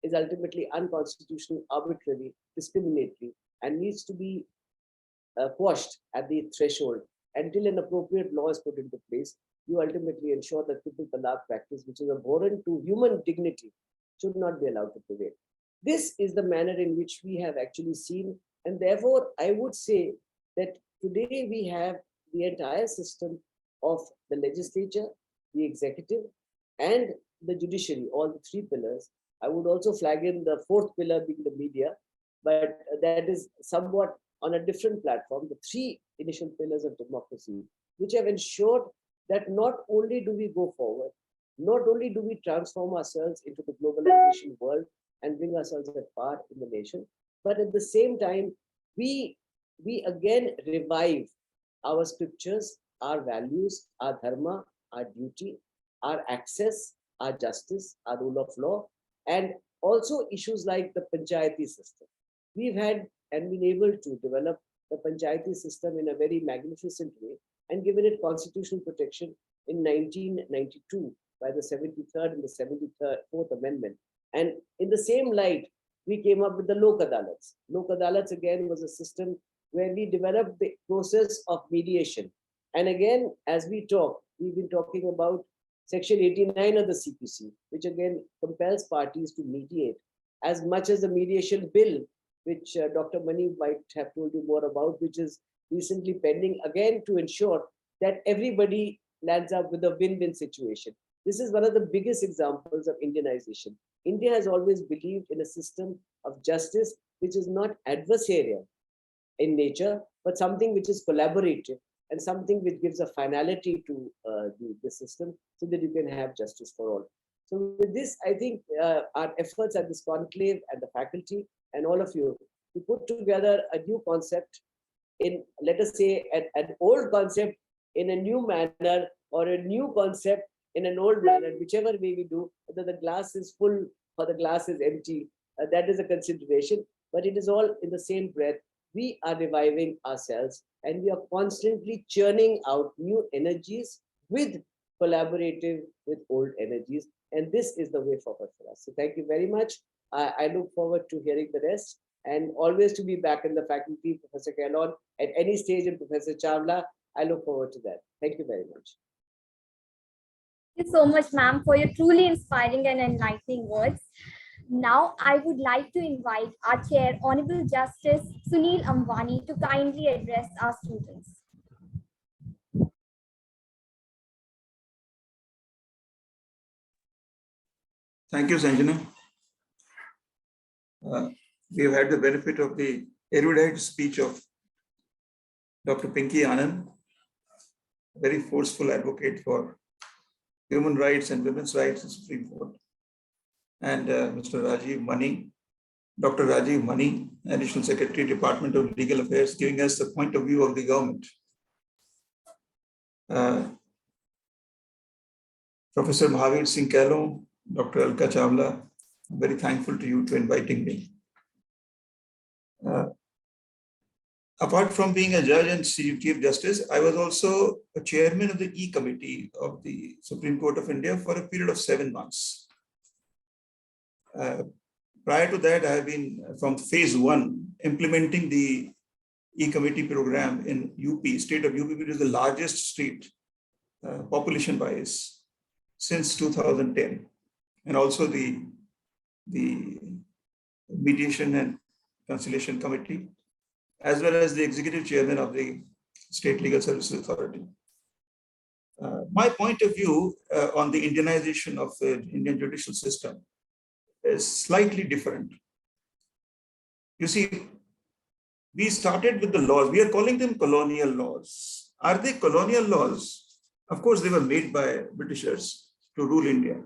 is ultimately unconstitutional, arbitrary, discriminatory, and needs to be quashed at the threshold. until an appropriate law is put into place, you ultimately ensure that triple talaq practice, which is abhorrent to human dignity, should not be allowed to prevail. This is the manner in which we have actually seen, and therefore I would say that today we have the entire system of the legislature, the executive, and the judiciary, all the three pillars. I would also flag in the fourth pillar being the media, but that is somewhat on a different platform, the three initial pillars of democracy, which have ensured that not only do we go forward, not only do we transform ourselves into the globalization world and bring ourselves at par in the nation, but at the same time, we again revive our scriptures, our values, our dharma, our duty, our access, our justice, our rule of law, and also issues like the panchayati system. We've had and been able to develop the panchayati system in a very magnificent way and given it constitutional protection in 1992 by the 73rd and the 74th Amendment. And in the same light, we came up with the Lok Adalats. Lok Adalats again was a system where we developed the process of mediation. And again, as we talk, we've been talking about Section 89 of the CPC, which again compels parties to mediate as much as the mediation bill, which Dr. Mani might have told you more about, which is recently pending again to ensure that everybody lands up with a win-win situation. This is one of the biggest examples of Indianization. India has always believed in a system of justice which is not adversarial in nature, but something which is collaborative and something which gives a finality to the system so that you can have justice for all. So with this, I think our efforts at this conclave and the faculty and all of you to put together a new concept in, let us say, an old concept in a new manner or a new concept in an old manner, whichever way we do, whether the glass is full or the glass is empty, that is a consideration, but it is all in the same breath. We are reviving ourselves and we are constantly churning out new energies with collaborative with old energies. And this is the way forward for us. So thank you very much. I look forward to hearing the rest and always to be back in the faculty, Professor Kahlon, at any stage, and Professor Chawla. I look forward to that. Thank you very much. Thank you so much, ma'am, for your truly inspiring and enlightening words. Now, I would like to invite our chair, Honorable Justice Sunil Ambani, to kindly address our students. Thank you, Sanjana. We have had the benefit of the erudite speech of Dr. Pinky Anand, a very forceful advocate for human rights and women's rights in Supreme Court, and Mr. Rajiv Mani, Dr. Rajiv Mani, Additional Secretary, Department of Legal Affairs, giving us the point of view of the government. Professor Mahavir Singh Kahlon, Dr. Alka Chawla, I'm very thankful to you for inviting me. Apart from being a judge and Chief Justice, I was also a chairman of the E-Committee of the Supreme Court of India for a period of 7 months. Prior to that, I have been from phase 1, implementing the E-Committee program in UP, state of UP, which is the largest state population-wise since 2010. And also the Mediation and Conciliation Committee, as well as the executive chairman of the State Legal Services Authority. My point of view on the Indianization of the Indian judicial system is slightly different. You see, we started with the laws. We are calling them colonial laws. Are they colonial laws? Of course, they were made by Britishers to rule India.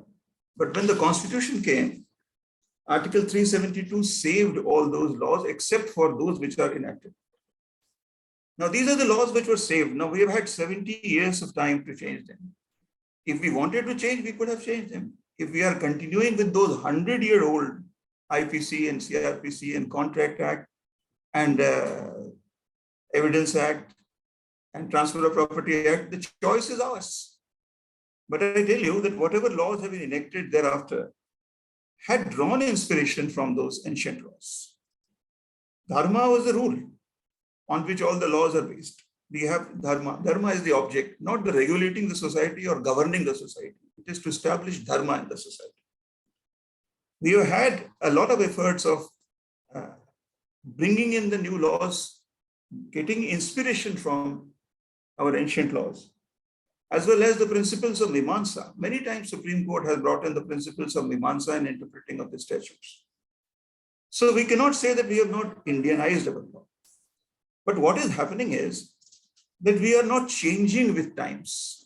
But when the Constitution came, Article 372 saved all those laws except for those which are enacted. Now, these are the laws which were saved. Now, we have had 70 years of time to change them. If we wanted to change, we could have changed them. If we are continuing with those 100-year-old IPC and CRPC and Contract Act and Evidence Act and Transfer of Property Act, the choice is ours. But I tell you that whatever laws have been enacted thereafter had drawn inspiration from those ancient laws. Dharma was the rule on which all the laws are based. we have dharma. Dharma is the object, not the regulating the society or governing the society. It is to establish dharma in the society. We have had a lot of efforts of bringing in the new laws, getting inspiration from our ancient laws, as well as the principles of Mimamsa. Many times Supreme Court has brought in the principles of Mimamsa in interpreting of the statutes. So we cannot say that we have not Indianized our law. But what is happening is that we are not changing with times.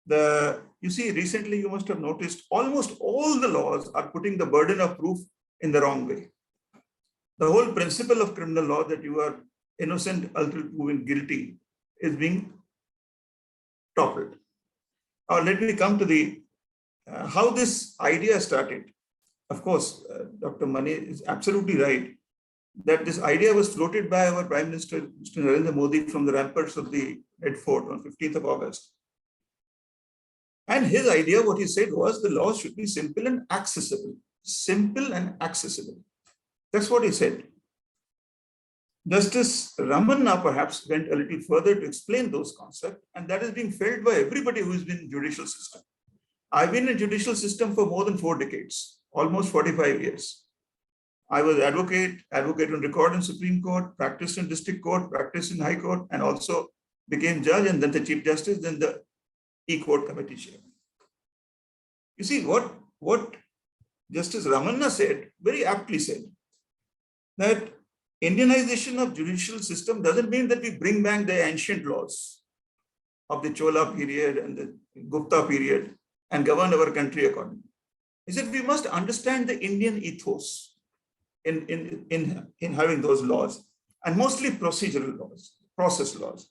You see, recently you must have noticed almost all the laws are putting the burden of proof in the wrong way. The whole principle of criminal law that you are innocent until proven guilty is being toppled. Now let me come to the how this idea started. Of course, Dr. Mani is absolutely right that this idea was floated by our Prime Minister, Mr. Narendra Modi, from the ramparts of the Red Fort on 15th of August. And his idea, what he said was the laws should be simple and accessible. Simple and accessible. That's what he said. Justice Ramanna perhaps went a little further to explain those concepts, and that is being felt by everybody who has been in the judicial system. I've been in the judicial system for more than 4 decades, almost 45 years. I was advocate on record in Supreme Court, practiced in district court, practiced in high court, and also became judge and then the chief justice, then the e-court committee chairman. You see, what Justice Ramanna said, very aptly said, that Indianization of judicial system doesn't mean that we bring back the ancient laws of the Chola period and the Gupta period and govern our country accordingly. He said we must understand the Indian ethos in having those laws, and mostly procedural laws, process laws.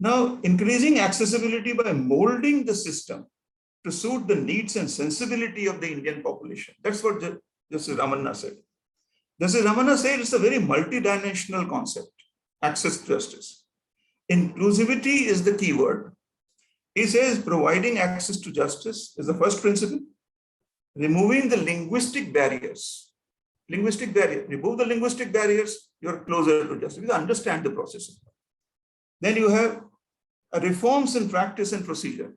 Now, increasing accessibility by molding the system to suit the needs and sensibility of the Indian population. That's what Justice Ramanna said. Justice Ramanna said it's a very multidimensional concept, access to justice. Inclusivity is the key word. He says providing access to justice is the first principle. Removing the linguistic barriers. Remove the linguistic barriers, you're closer to justice. You understand the process. Then you have reforms in practice and procedure.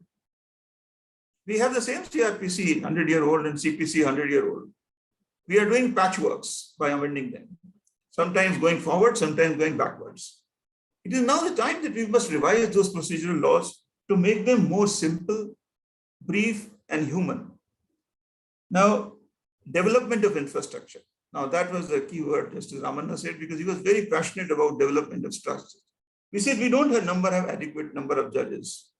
We have the same CRPC 100-year-old and CPC 100-year-old. We are doing patchworks by amending them, sometimes going forward, sometimes going backwards. It is now the time that we must revise those procedural laws to make them more simple, brief, and human. Now, development of infrastructure. Now, that was the key word Justice Ramanna said, because he was very passionate about development of structure. We said we don't have adequate number of judges.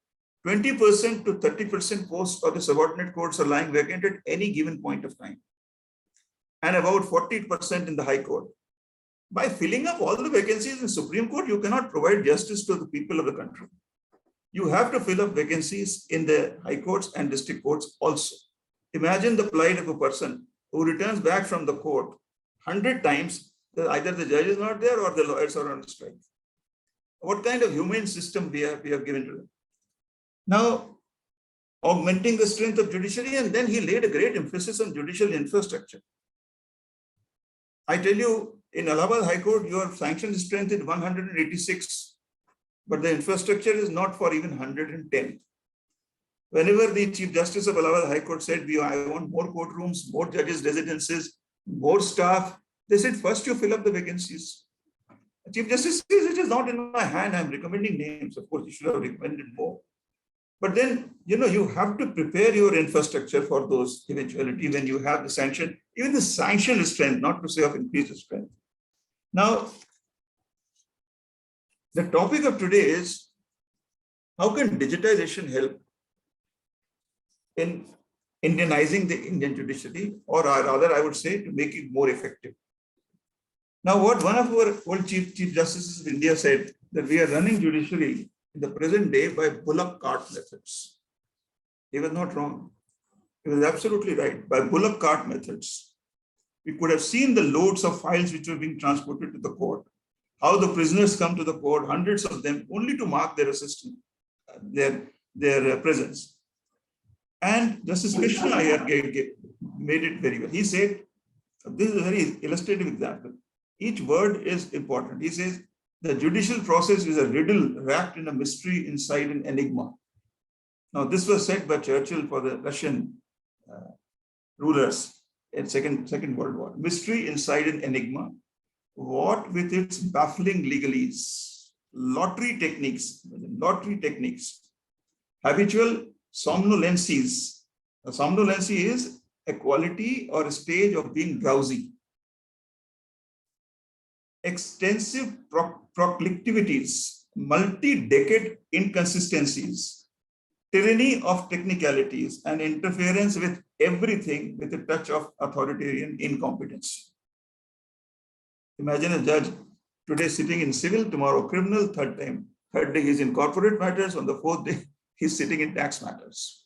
20% to 30% posts of the subordinate courts are lying vacant at any given point of time, and about 40% in the High Court. By filling up all the vacancies in Supreme Court, you cannot provide justice to the people of the country. You have to fill up vacancies in the High Courts and District Courts also. Imagine the plight of a person who returns back from the court 100 times, that either the judge is not there or the lawyers are on strike. What kind of humane system we have given to them? Now, augmenting the strength of judiciary, and then he laid a great emphasis on judicial infrastructure. I tell you, in Allahabad High Court, your sanctioned strength is 186, but the infrastructure is not for even 110. Whenever the Chief Justice of Allahabad High Court said, I want more courtrooms, more judges' residences, more staff, they said, first you fill up the vacancies. The Chief Justice says, it is not in my hand, I'm recommending names. Of course, you should have recommended more. But then, you have to prepare your infrastructure for those eventuality when you have the sanction, even the sanctioned strength, not to say of increased strength. Now, the topic of today is, how can digitization help in Indianizing the Indian judiciary, or rather, I would say, to make it more effective. Now, what one of our old Chief Justices of India said, that we are running judiciary in the present day by bullock cart methods. He was not wrong. He was absolutely right. By bullock cart methods, we could have seen the loads of files which were being transported to the court, how the prisoners come to the court, hundreds of them, only to mark their assistance, their presence. And Justice Krishna Iyer made it very well. He said, this is a very illustrative example. Each word is important. He says, the judicial process is a riddle wrapped in a mystery inside an enigma. Now, this was said by Churchill for the Russian rulers in Second World War. Mystery inside an enigma. What with its baffling legalese, lottery techniques, habitual somnolencies. A somnolency is a quality or a stage of being drowsy. Extensive proclivities, multi-decade inconsistencies, tyranny of technicalities, and interference with everything with a touch of authoritarian incompetence. Imagine a judge today sitting in civil, tomorrow criminal, third day he's in corporate matters, on the fourth day he's sitting in tax matters.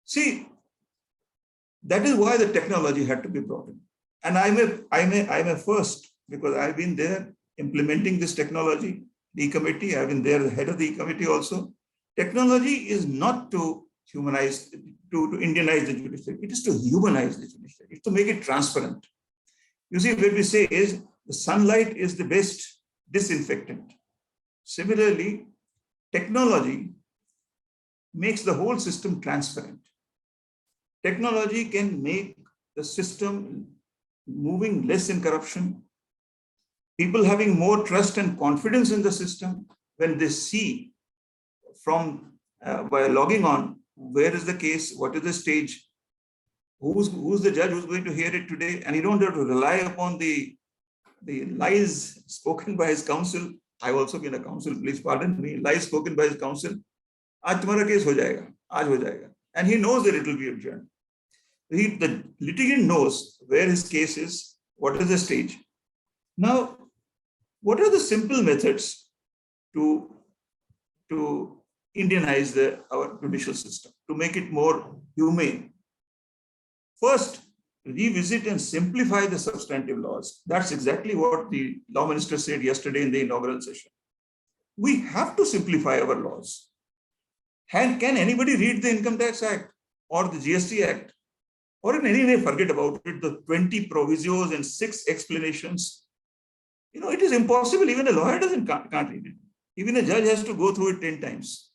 See, that is why the technology had to be brought in. And I'm a first, because I've been there implementing this technology, the E-Committee, I've been there, the head of the E-Committee also. Technology is not to humanize, to Indianize the judiciary. It is to humanize the judiciary. It's to make it transparent. You see, what we say is the sunlight is the best disinfectant. Similarly, technology makes the whole system transparent. Technology can make the system moving less in corruption, people having more trust and confidence in the system when they see from by logging on, where is the case, what is the stage, who's the judge who's going to hear it today, and you don't have to rely upon the lies spoken by his counsel. I've also been a counsel, please pardon me, lies spoken by his counsel. Aaj tumhara case ho jayega, aaj ho jayega. And he knows that it will be adjourned. The litigant knows where his case is, what is the stage. Now, what are the simple methods to Indianize our judicial system, to make it more humane? First, revisit and simplify the substantive laws. That's exactly what the law minister said yesterday in the inaugural session. We have to simplify our laws. And can anybody read the Income Tax Act or the GST Act, or in any way forget about it, the 20 provisos and 6 explanations? You know, it is impossible. Even a lawyer can't read it. Even a judge has to go through it 10 times.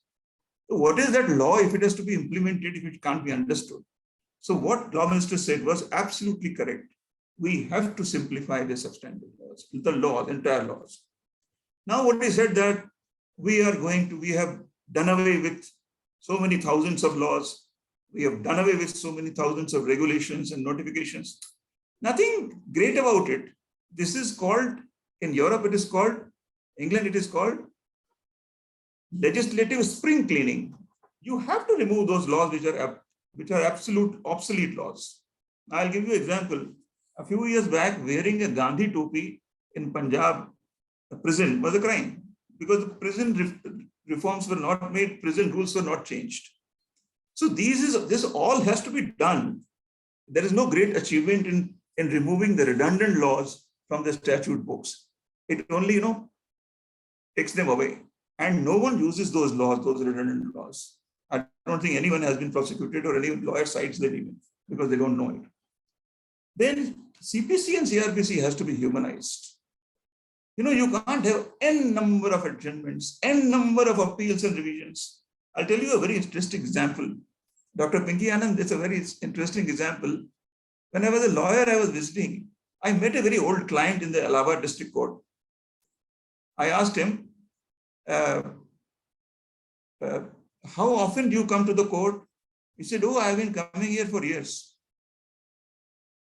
So what is that law if it has to be implemented, if it can't be understood? So what law minister said was absolutely correct. We have to simplify the substantive laws, the laws, entire laws. Now what he said that we have done away with so many thousands of laws. We have done away with so many thousands of regulations and notifications. Nothing great about it. This is called, in Europe it is called, England it is called legislative spring cleaning. You have to remove those laws which are absolute obsolete laws. I'll give you an example. A few years back, wearing a Gandhi topi in Punjab prison was a crime because the prison reforms were not made, prison rules were not changed. So this all has to be done. There is no great achievement in removing the redundant laws from the statute books. It only, takes them away. And no one uses those laws, those redundant laws. I don't think anyone has been prosecuted or any lawyer cites them even because they don't know it. Then CPC and CRPC has to be humanized. You can't have n number of adjournments, n number of appeals and revisions. I'll tell you a very interesting example. Dr. Pinky Anand, it's a very interesting example. When I was a lawyer, I was visiting. I met a very old client in the Allahabad District Court. I asked him, how often do you come to the court? He said, oh, I've been coming here for years.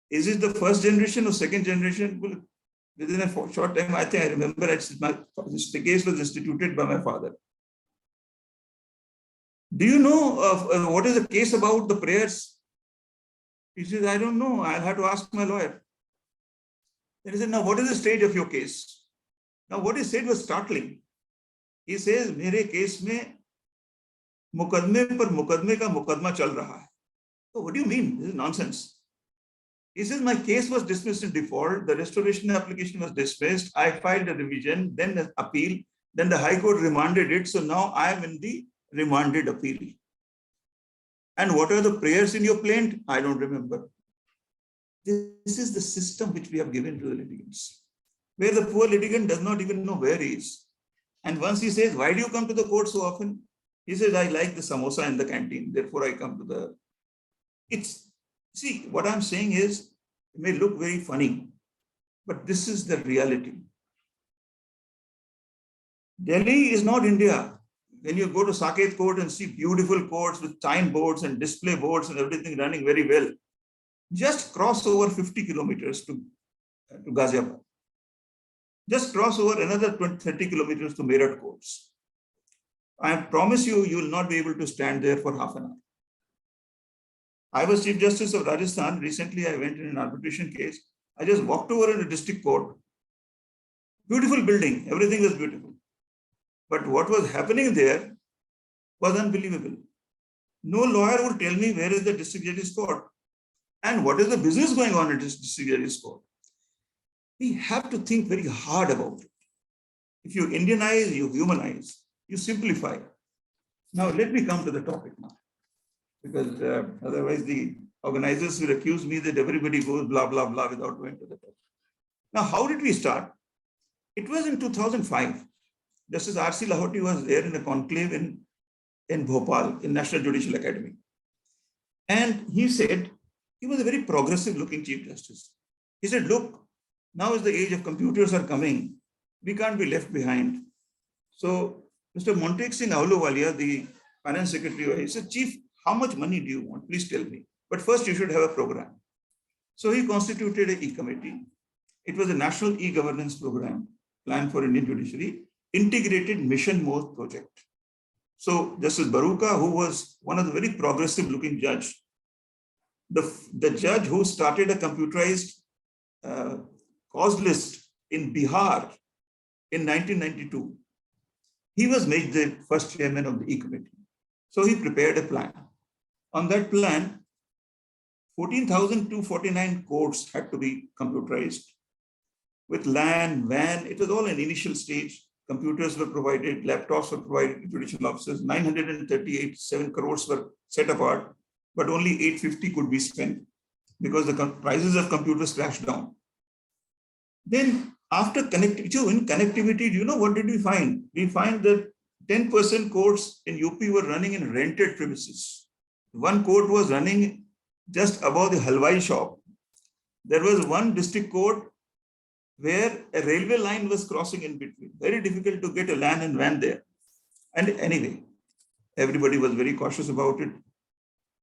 Is it the first generation or second generation? Well, within a short time, I think I remember the case was instituted by my father. Do you know what is the case about the prayers? He says, I don't know. I'll have to ask my lawyer. Then he said, now what is the stage of your case? Now what he said was startling. He says, मेरे case में मुकदमे पर मुकदमे का मुकदमा चल रहा है. So what do you mean? This is nonsense. He says, my case was dismissed in default. The restoration application was dismissed. I filed a revision, then an appeal. Then the High Court remanded it. So now I am in the remanded appeal. And what are the prayers in your plaint? I don't remember. This is the system which we have given to the litigants. where the poor litigant does not even know where he is. And once he says, why do you come to the court so often? He says, I like the samosa in the canteen, therefore I come to the... See, what I'm saying is, it may look very funny, but this is the reality. Delhi is not India. When you go to Saket Court and see beautiful courts with time boards and display boards and everything running very well, just cross over 50 kilometers to Ghaziabad. Just cross over another 30 kilometers to Meerut courts. I promise you, you will not be able to stand there for half an hour. I was Chief Justice of Rajasthan. Recently, I went in an arbitration case. I just walked over in the district court. Beautiful building, everything was beautiful. But what was happening there was unbelievable. No lawyer would tell me where is the district judge's court and what is the business going on in this district judge's court. We have to think very hard about it. If you Indianize, you humanize, you simplify. Now, let me come to the topic now, because otherwise the organizers will accuse me that everybody goes blah, blah, blah without going to the topic. Now, how did we start? It was in 2005. Justice R.C. Lahoti was there in a conclave in Bhopal, in National Judicial Academy. And he said, he was a very progressive looking Chief Justice. He said, look, now is the age of computers are coming. We can't be left behind. So Mr. Montek Singh Ahluwalia, the Finance Secretary, he said, Chief, how much money do you want? Please tell me. But first you should have a program. So he constituted an e-committee. It was a national e-governance program planned for Indian judiciary, integrated mission mode project. So Justice Baruka, who was one of the very progressive looking judge, the judge who started a computerized cause list in Bihar in 1992, he was made the first chairman of the e-committee. So he prepared a plan. On that plan, 14,249 courts had to be computerized with LAN, WAN. It was all an initial stage. Computers were provided, laptops were provided to judicial officers. 938.7 crores were set apart, but only 850 could be spent because the prices of computers crashed down. Then after connectivity, do you know what did we find? We find that 10% courts in UP were running in rented premises. One court was running just above the halwai shop. There was one district court where a railway line was crossing in between. Very difficult to get a LAN and WAN there. And anyway, everybody was very cautious about it.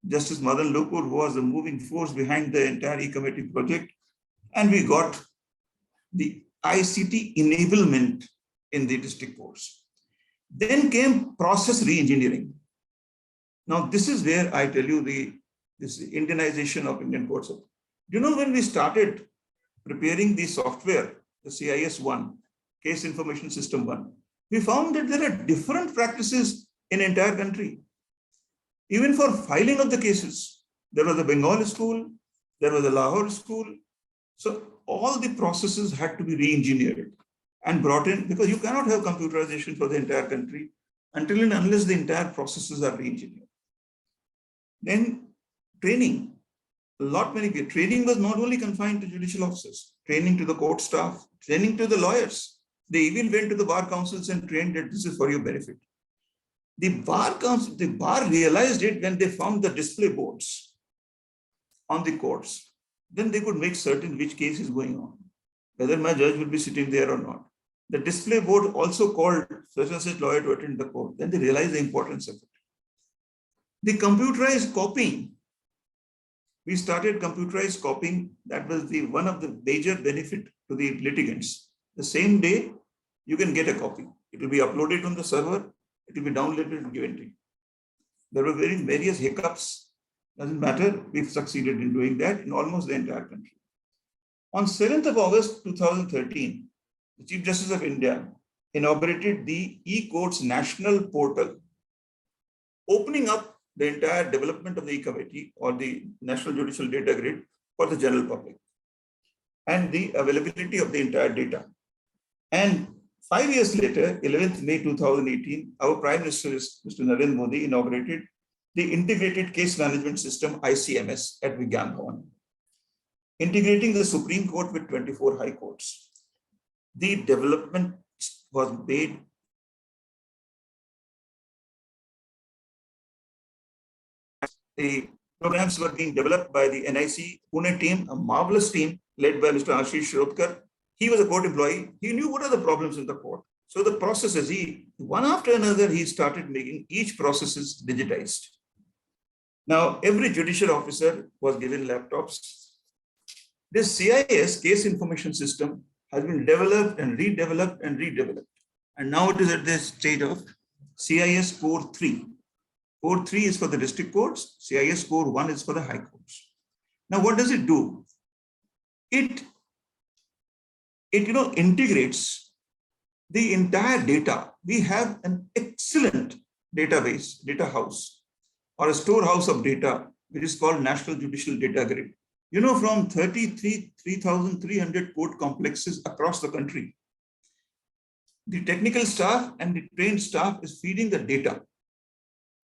Justice Madan Lokur was the moving force behind the entire e-committee project. And we got the ICT enablement in the district courts. Then came process re-engineering. Now, this is where I tell you this Indianization of Indian courts. Do you know when we started preparing the software, the CIS-1, Case Information System 1, we found that there are different practices in the entire country. Even for filing of the cases, there was a Bengal school, there was a Lahore school. So all the processes had to be re-engineered and brought in, because you cannot have computerization for the entire country until and unless the entire processes are re-engineered. Then training. Training was not only confined to judicial officers, training to the court staff, training to the lawyers. They even went to the bar councils and trained that this is for your benefit. The bar realized it when they found the display boards on the courts. Then they could make certain which case is going on, whether my judge will be sitting there or not. The display board also called such and such lawyer to attend the court. Then they realized the importance of it. The computerized copying. We started computerized copying. That was one of the major benefit to the litigants. The same day, you can get a copy. It will be uploaded on the server. It will be downloaded and given to you. There were various hiccups. Doesn't matter. We've succeeded in doing that in almost the entire country. On 7th of August, 2013, the Chief Justice of India inaugurated the e-courts national portal, opening up the entire development of the e-committee or the National Judicial Data Grid for the general public and the availability of the entire data. And 5 years later, 11th May 2018, our Prime Minister, Mr. Narendra Modi, inaugurated the Integrated Case Management System, ICMS, at Vigyan Bhavan, integrating the Supreme Court with 24 high courts. the development was made the programs were being developed by the NIC Pune team, a marvelous team led by Mr. Ashish Shrotkar. He was a court employee. He knew what are the problems in the court. So the processes, one after another, he started making each processes digitized. Now, every judicial officer was given laptops. This CIS, Case Information System, has been developed and redeveloped and redeveloped. And now it is at this stage of CIS Core 3. Core 3 is for the district courts, CIS Core 1 is for the high courts. Now, what does it do? It integrates the entire data. We have an excellent database, data house, or a storehouse of data, which is called National Judicial Data Grid. From 3,300 court complexes across the country, the technical staff and the trained staff is feeding the data.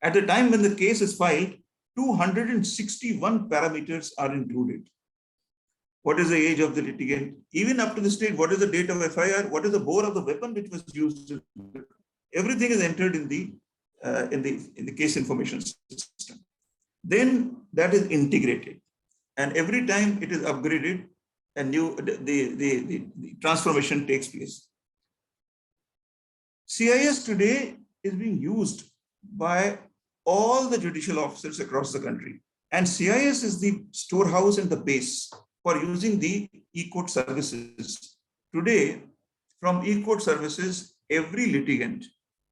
At the time when the case is filed, 261 parameters are included. What is the age of the litigant? Even up to the state, what is the date of FIR? What is the bore of the weapon which was used? Everything is entered in the case information system. Then that is integrated, and every time it is upgraded, a new the transformation takes place. CIS today is being used by all the judicial officers across the country, and CIS is the storehouse and the base for using the e-court services. Today, from e-court services, every litigant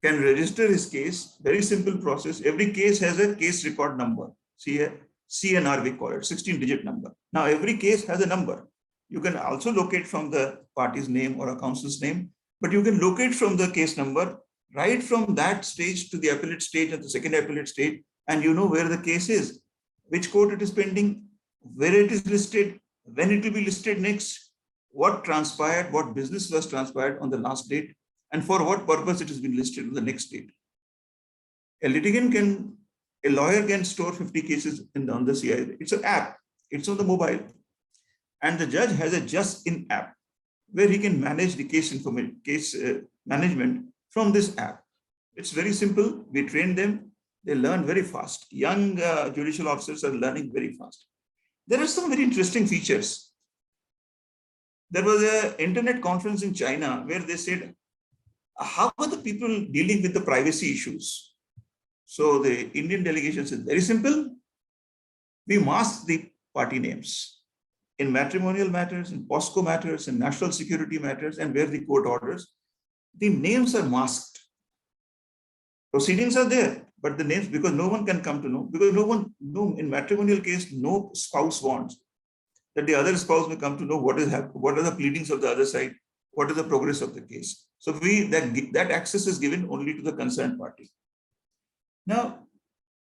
can register his case. Very simple process. Every case has a case record number. CNR we call it, 16-digit number. Now every case has a number. You can also locate from the party's name or a counsel's name, but you can locate from the case number right from that stage to the appellate stage and the second appellate stage, and you know where the case is, which court it is pending, where it is listed, when it will be listed next, what transpired, what business was transpired on the last date, and for what purpose it has been listed on the next date. A lawyer can store 50 cases on the CIS. It's an app. It's on the mobile. And the judge has a Just In app where he can manage the case management from this app. It's very simple. We train them. They learn very fast. Young judicial officers are learning very fast. There are some very interesting features. There was an internet conference in China where they said, how are the people dealing with the privacy issues? So the Indian delegation said, very simple. We mask the party names in matrimonial matters, in POSCO matters, in national security matters, and where the court orders. The names are masked. Proceedings are there, but the names, because no one can come to know, because in matrimonial case, no spouse wants that the other spouse may come to know what are the pleadings of the other side, what is the progress of the case. So that access is given only to the concerned party. Now,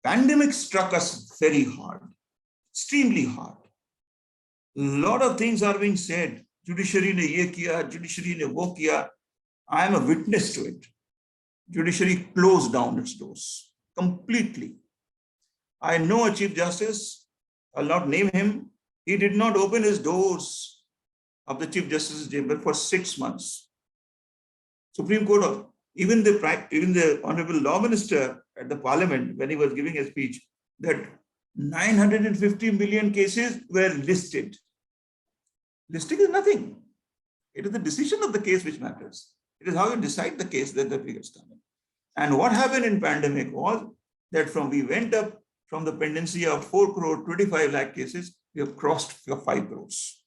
pandemic struck us very hard, extremely hard. A lot of things are being said. Judiciary ne ye kiya, judiciary ne wo kiya. I am a witness to it. Judiciary closed down its doors completely. I know a Chief Justice, I'll not name him. He did not open his doors of the Chief Justice's chamber for 6 months. Supreme Court, even the Honorable Law Minister at the Parliament, when he was giving a speech, that 950 million cases were listed. Listing is nothing. It is the decision of the case which matters. It is how you decide the case that the figures come in. And what happened in pandemic was that we went up from the pendency of 4 crore, 25 lakh cases, we have crossed 5 crores.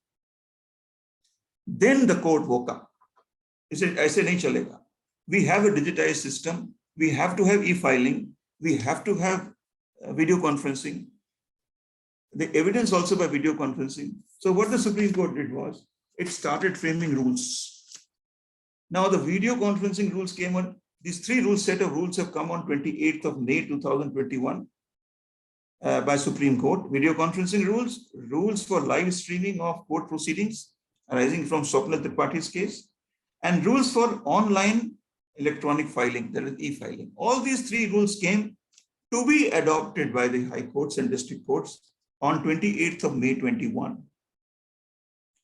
Then the court woke up. He said, "Aise nahi chalega. We have a digitized system. We have to have e-filing. We have to have video conferencing. The evidence also by video conferencing." So what the Supreme Court did was, it started framing rules. Now the video conferencing rules came on. These 3 set of rules have come on 28th of May 2021 by Supreme Court. Video conferencing rules for live streaming of court proceedings arising from Swapna Tripaঠি's case, and rules for online electronic filing, that is e-filing. All these 3 rules came to be adopted by the high courts and district courts on 28th of May 21.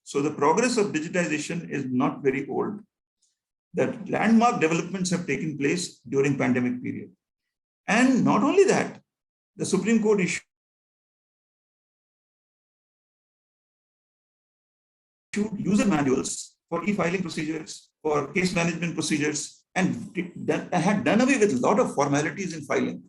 So the progress of digitization is not very old. That landmark developments have taken place during pandemic period. And not only that, the Supreme Court issued user manuals for e-filing procedures, for case management procedures, and had done away with a lot of formalities in filing.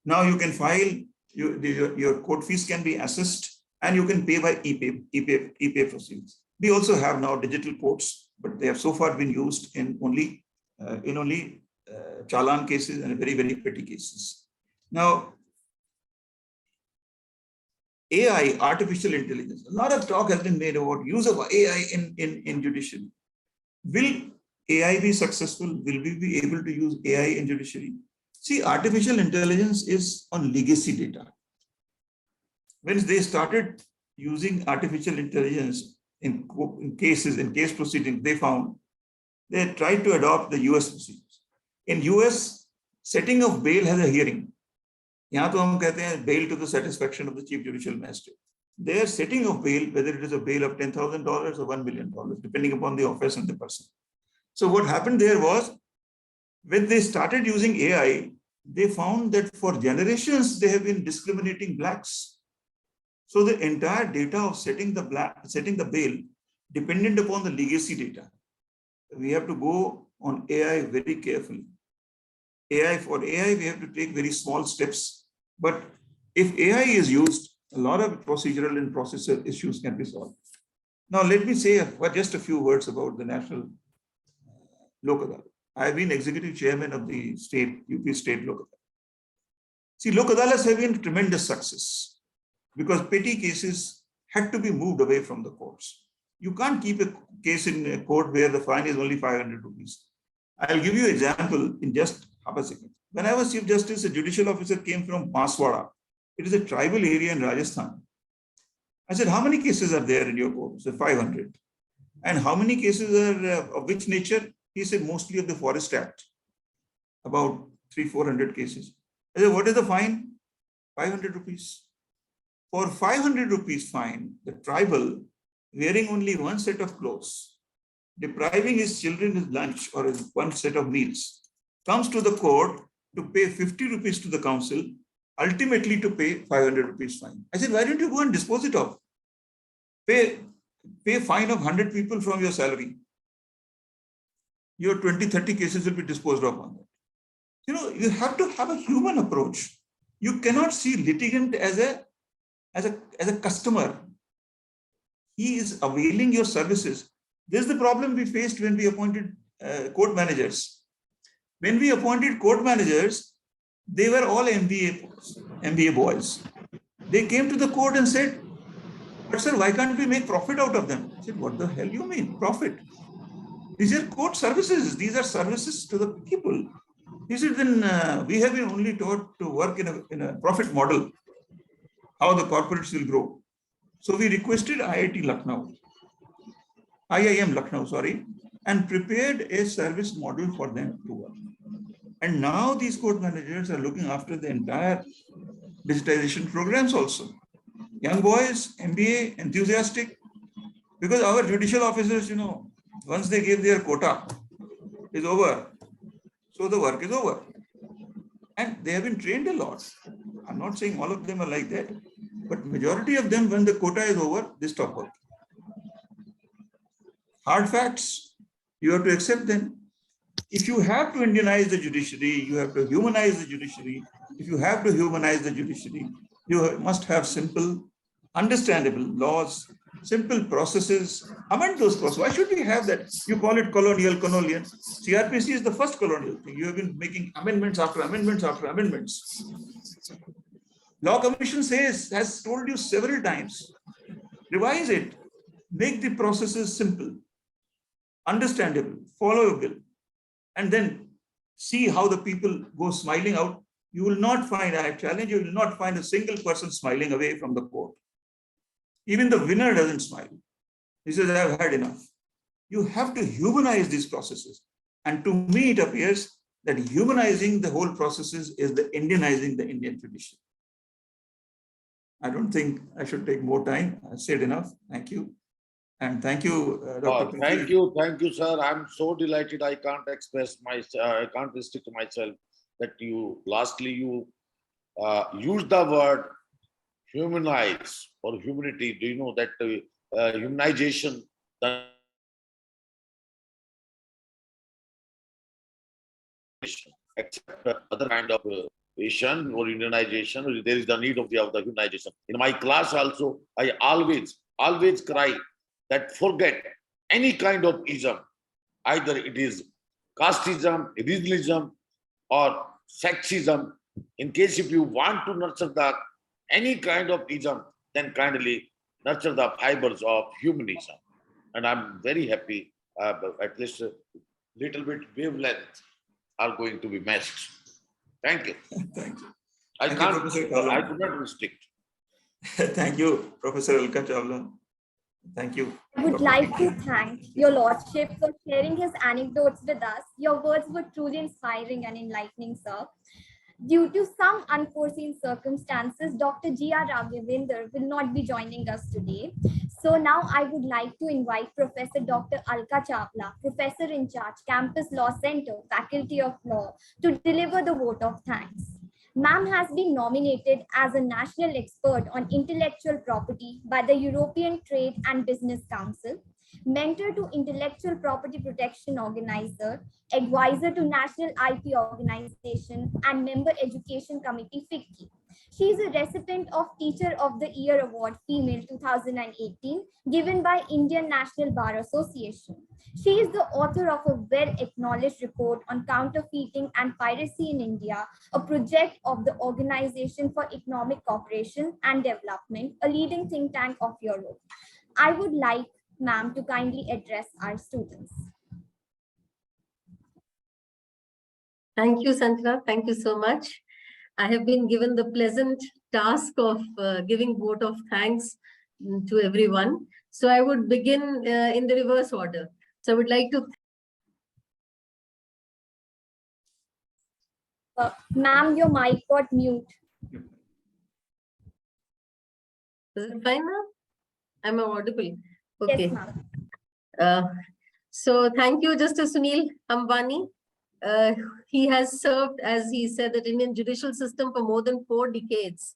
Now you can file, your court fees can be assessed, and you can pay by e-pay proceedings. We also have now digital courts, but they have so far been used in only challan cases and very, very petty cases. Now, AI, artificial intelligence, a lot of talk has been made about use of AI in judiciary. Will AI be successful? Will we be able to use AI in judiciary? See, artificial intelligence is on legacy data. When they started using artificial intelligence in case proceedings, they tried to adopt the US procedures. In US, setting of bail has a hearing. यहाँ तो हम कहते हैं bail to the satisfaction of the chief judicial magistrate. Their setting of bail, whether it is a bail of $10,000 or $1 million, depending upon the offense and the person. So what happened there was, when they started using AI, they found that for generations they have been discriminating blacks. So the entire data of setting the bail depended upon the legacy data. We have to go on AI very carefully. For AI, we have to take very small steps. But if AI is used, a lot of procedural and processor issues can be solved. Now, let me say just a few words about the National Lok Adalat. I have been executive chairman of the UP State Lok Adalat. See, Lok Adalats have been a tremendous success because petty cases had to be moved away from the courts. You can't keep a case in a court where the fine is only 500 rupees. I'll give you an example in just half a second. When I was Chief Justice, a judicial officer came from Banswara. It is a tribal area in Rajasthan. I said, how many cases are there in your court? He said, 500. And how many cases are of which nature? He said, mostly of the Forest Act, about 300-400 cases. I said, what is the fine? 500 rupees. For 500 rupees fine, the tribal, wearing only one set of clothes, depriving his children his lunch or his one set of meals, comes to the court to pay 50 rupees to the council, ultimately to pay 500 rupees fine. I said, why don't you go and dispose it off? Pay a fine of 100 people from your salary. Your 20-30 cases will be disposed of on that. You know, you have to have a human approach. You cannot see litigant as a customer. He is availing your services. This is the problem we faced when we appointed court managers. When we appointed court managers, they were all MBA boys. They came to the court and said, but sir, why can't we make profit out of them? I said, what the hell do you mean, profit? These are court services. These are services to the people. He said, then we have been only taught to work in a profit model, how the corporates will grow. So we requested IIM Lucknow, and prepared a service model for them to work. And now these court managers are looking after the entire digitization programs also. Young boys, MBA, enthusiastic, because our judicial officers, you know, once they give their quota, is over. So the work is over. And they have been trained a lot. I'm not saying all of them are like that, but majority of them, when the quota is over, they stop working. Hard facts, you have to accept them. If you have to Indianize the judiciary, you have to humanize the judiciary. If you have to humanize the judiciary, you must have simple, understandable laws, simple processes. Amend those processes. Why should we have that? You call it colonial. CRPC is the first colonial thing. You have been making amendments after amendments after amendments. Law Commission has told you several times, revise it, make the processes simple, understandable, followable, and then see how the people go smiling out. You will not find, I challenge you, will not find a single person smiling away from the court. Even the winner doesn't smile. He says, I have had enough. You have to humanize these processes. And to me, it appears that humanizing the whole processes is the Indianizing the Indian judiciary. I don't think I should take more time. I said enough. Thank you. And thank you, Dr. Pinky. Thank you, sir. I'm so delighted. I can't express I can't restrict myself. That you, lastly, you use the word humanize or humanity. Do you know that humanization? Except other kind of Asian or Indianization, there is the need of the humanization. In my class also, I always cry that forget any kind of ism, either it is casteism, regionalism, or sexism. In case if you want to nurture any kind of ism, then kindly nurture the fibers of humanism. And I'm very happy, at least a little bit wavelength are going to be matched. Thank you. Thank you. I Thank you, can't, Professor Kalam. I could not restrict. Thank you, Professor Alka Chawla. Thank you. I would like to thank your lordship for sharing his anecdotes with us. Your words were truly inspiring and enlightening, sir. Due to some unforeseen circumstances, Dr. G.R. Raghavendra will not be joining us today. So now I would like to invite Professor Dr. Alka Chawla, Professor in charge, Campus Law Center, Faculty of Law, to deliver the vote of thanks. Ma'am has been nominated as a national expert on intellectual property by the European Trade and Business Council, mentor to Intellectual Property Protection Organizer, advisor to National IP Organization, and member Education Committee FICCI. She is a recipient of Teacher of the Year Award Female 2018 given by Indian National Bar Association. She is the author of a well-acknowledged report on counterfeiting and piracy in India, a project of the Organization for Economic Cooperation and Development, a leading think tank of Europe. I would like ma'am to kindly address our students. Thank you, Sanjana. Thank you so much. I have been given the pleasant task of giving vote of thanks to everyone. So I would begin in the reverse order. So I would like to Ma'am, your mic got mute. Is it fine now? Am I audible? Okay. Yes, ma'am. So thank you, Justice Sunil Ambani. He has served, as he said, the Indian judicial system for more than 4 decades.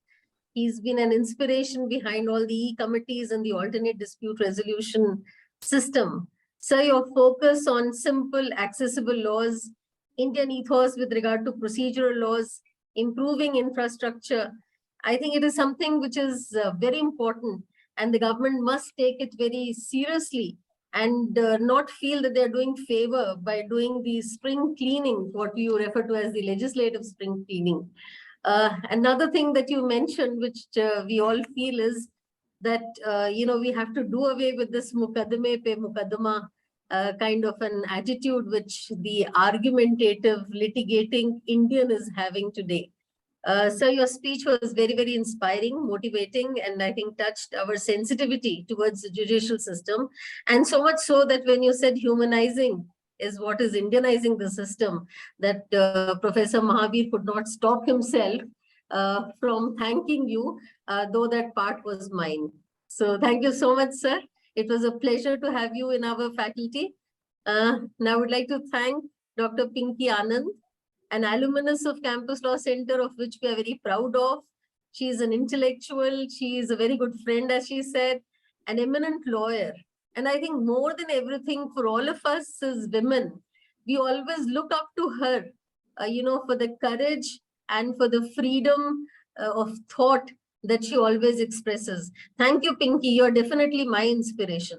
He's been an inspiration behind all the e-committees and the alternate dispute resolution system. Sir, your focus on simple, accessible laws, Indian ethos with regard to procedural laws, improving infrastructure, I think it is something which is very important, and the government must take it very seriously and not feel that they're doing favor by doing the spring cleaning, what you refer to as the legislative spring cleaning. Another thing that you mentioned, which we all feel, is that we have to do away with this mukaddame pe mukaddama kind of an attitude which the argumentative litigating Indian is having today. So your speech was very, very inspiring, motivating, and I think touched our sensitivity towards the judicial system. And so much so that when you said humanizing is what is Indianizing the system, that Professor Mahavir could not stop himself from thanking you, though that part was mine. So thank you so much, sir. It was a pleasure to have you in our faculty. Now I would like to thank Dr. Pinky Anand, an alumnus of Campus Law Center, of which we are very proud of. She is an intellectual. She is a very good friend, as she said, an eminent lawyer. And I think more than everything, for all of us as women, we always look up to her, for the courage and for the freedom of thought that she always expresses. Thank you, Pinky. You're definitely my inspiration.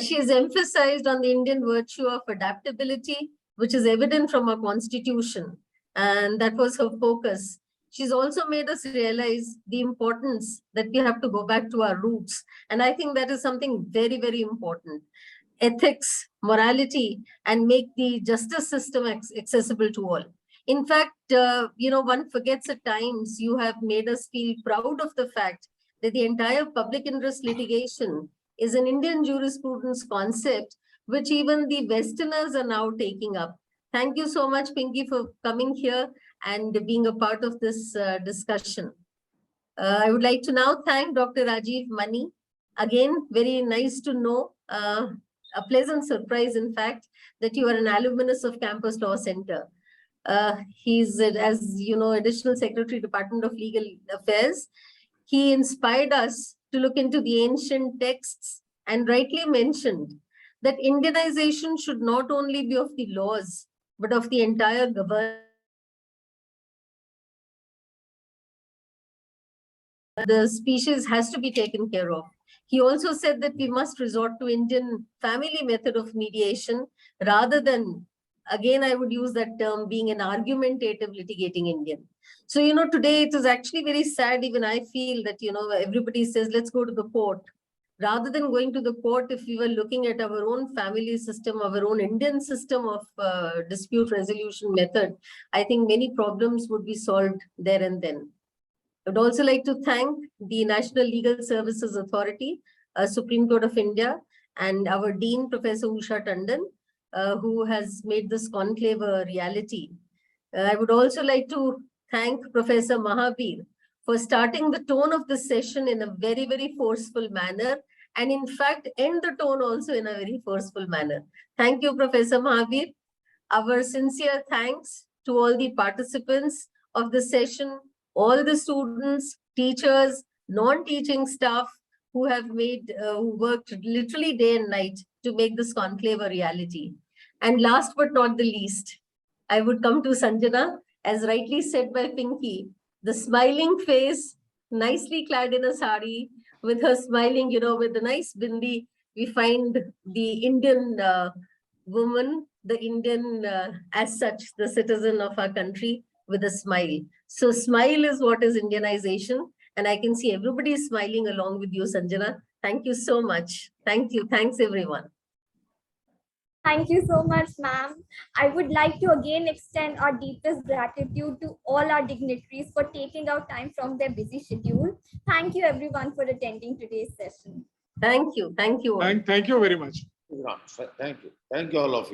She has emphasized on the Indian virtue of adaptability, which is evident from our constitution, and that was her focus. She's also made us realize the importance that we have to go back to our roots, and I think that is something very, very important. Ethics, morality, and make the justice system accessible to all. In fact, one forgets at times you have made us feel proud of the fact that the entire public interest litigation is an Indian jurisprudence concept which even the Westerners are now taking up. Thank you so much, Pinky, for coming here and being a part of this discussion. I would like to now thank Dr. Rajiv Mani, Again, very nice to know, a pleasant surprise, in fact, that you are an alumnus of Campus Law Center. He's, as you know, Additional Secretary, Department of Legal Affairs. He inspired us to look into the ancient texts and rightly mentioned that Indianization should not only be of the laws, but of the entire government. The species has to be taken care of. He also said that we must resort to Indian family method of mediation rather than, again, I would use that term, being an argumentative litigating Indian. So, you know, today it is actually very sad. Even I feel that, you know, everybody says, let's go to the court. Rather than going to the court, if we were looking at our own family system, our own Indian system of dispute resolution method, I think many problems would be solved there and then. I would also like to thank the National Legal Services Authority, Supreme Court of India, and our Dean, Professor Usha Tandon, who has made this conclave a reality. I would also like to thank Professor Mahabir for starting the tone of this session in a very, very forceful manner, and in fact, end the tone also in a very forceful manner. Thank you, Professor Mahabir. Our sincere thanks to all the participants of the session, all the students, teachers, non-teaching staff who have made, who worked literally day and night to make this conclave a reality. And last but not the least, I would come to Sanjana, as rightly said by Pinky, the smiling face, nicely clad in a sari, with her smiling, you know, with a nice bindi. We find the Indian woman, the Indian as such, the citizen of our country with a smile. So smile is what is Indianization. And I can see everybody is smiling along with you, Sanjana. Thank you so much. Thank you. Thanks, everyone. Thank you so much, ma'am. I would like to again extend our deepest gratitude to all our dignitaries for taking out time from their busy schedule. Thank you, everyone, for attending today's session. Thank you. Thank you all. Thank you very much. Thank you. Thank you, all of you.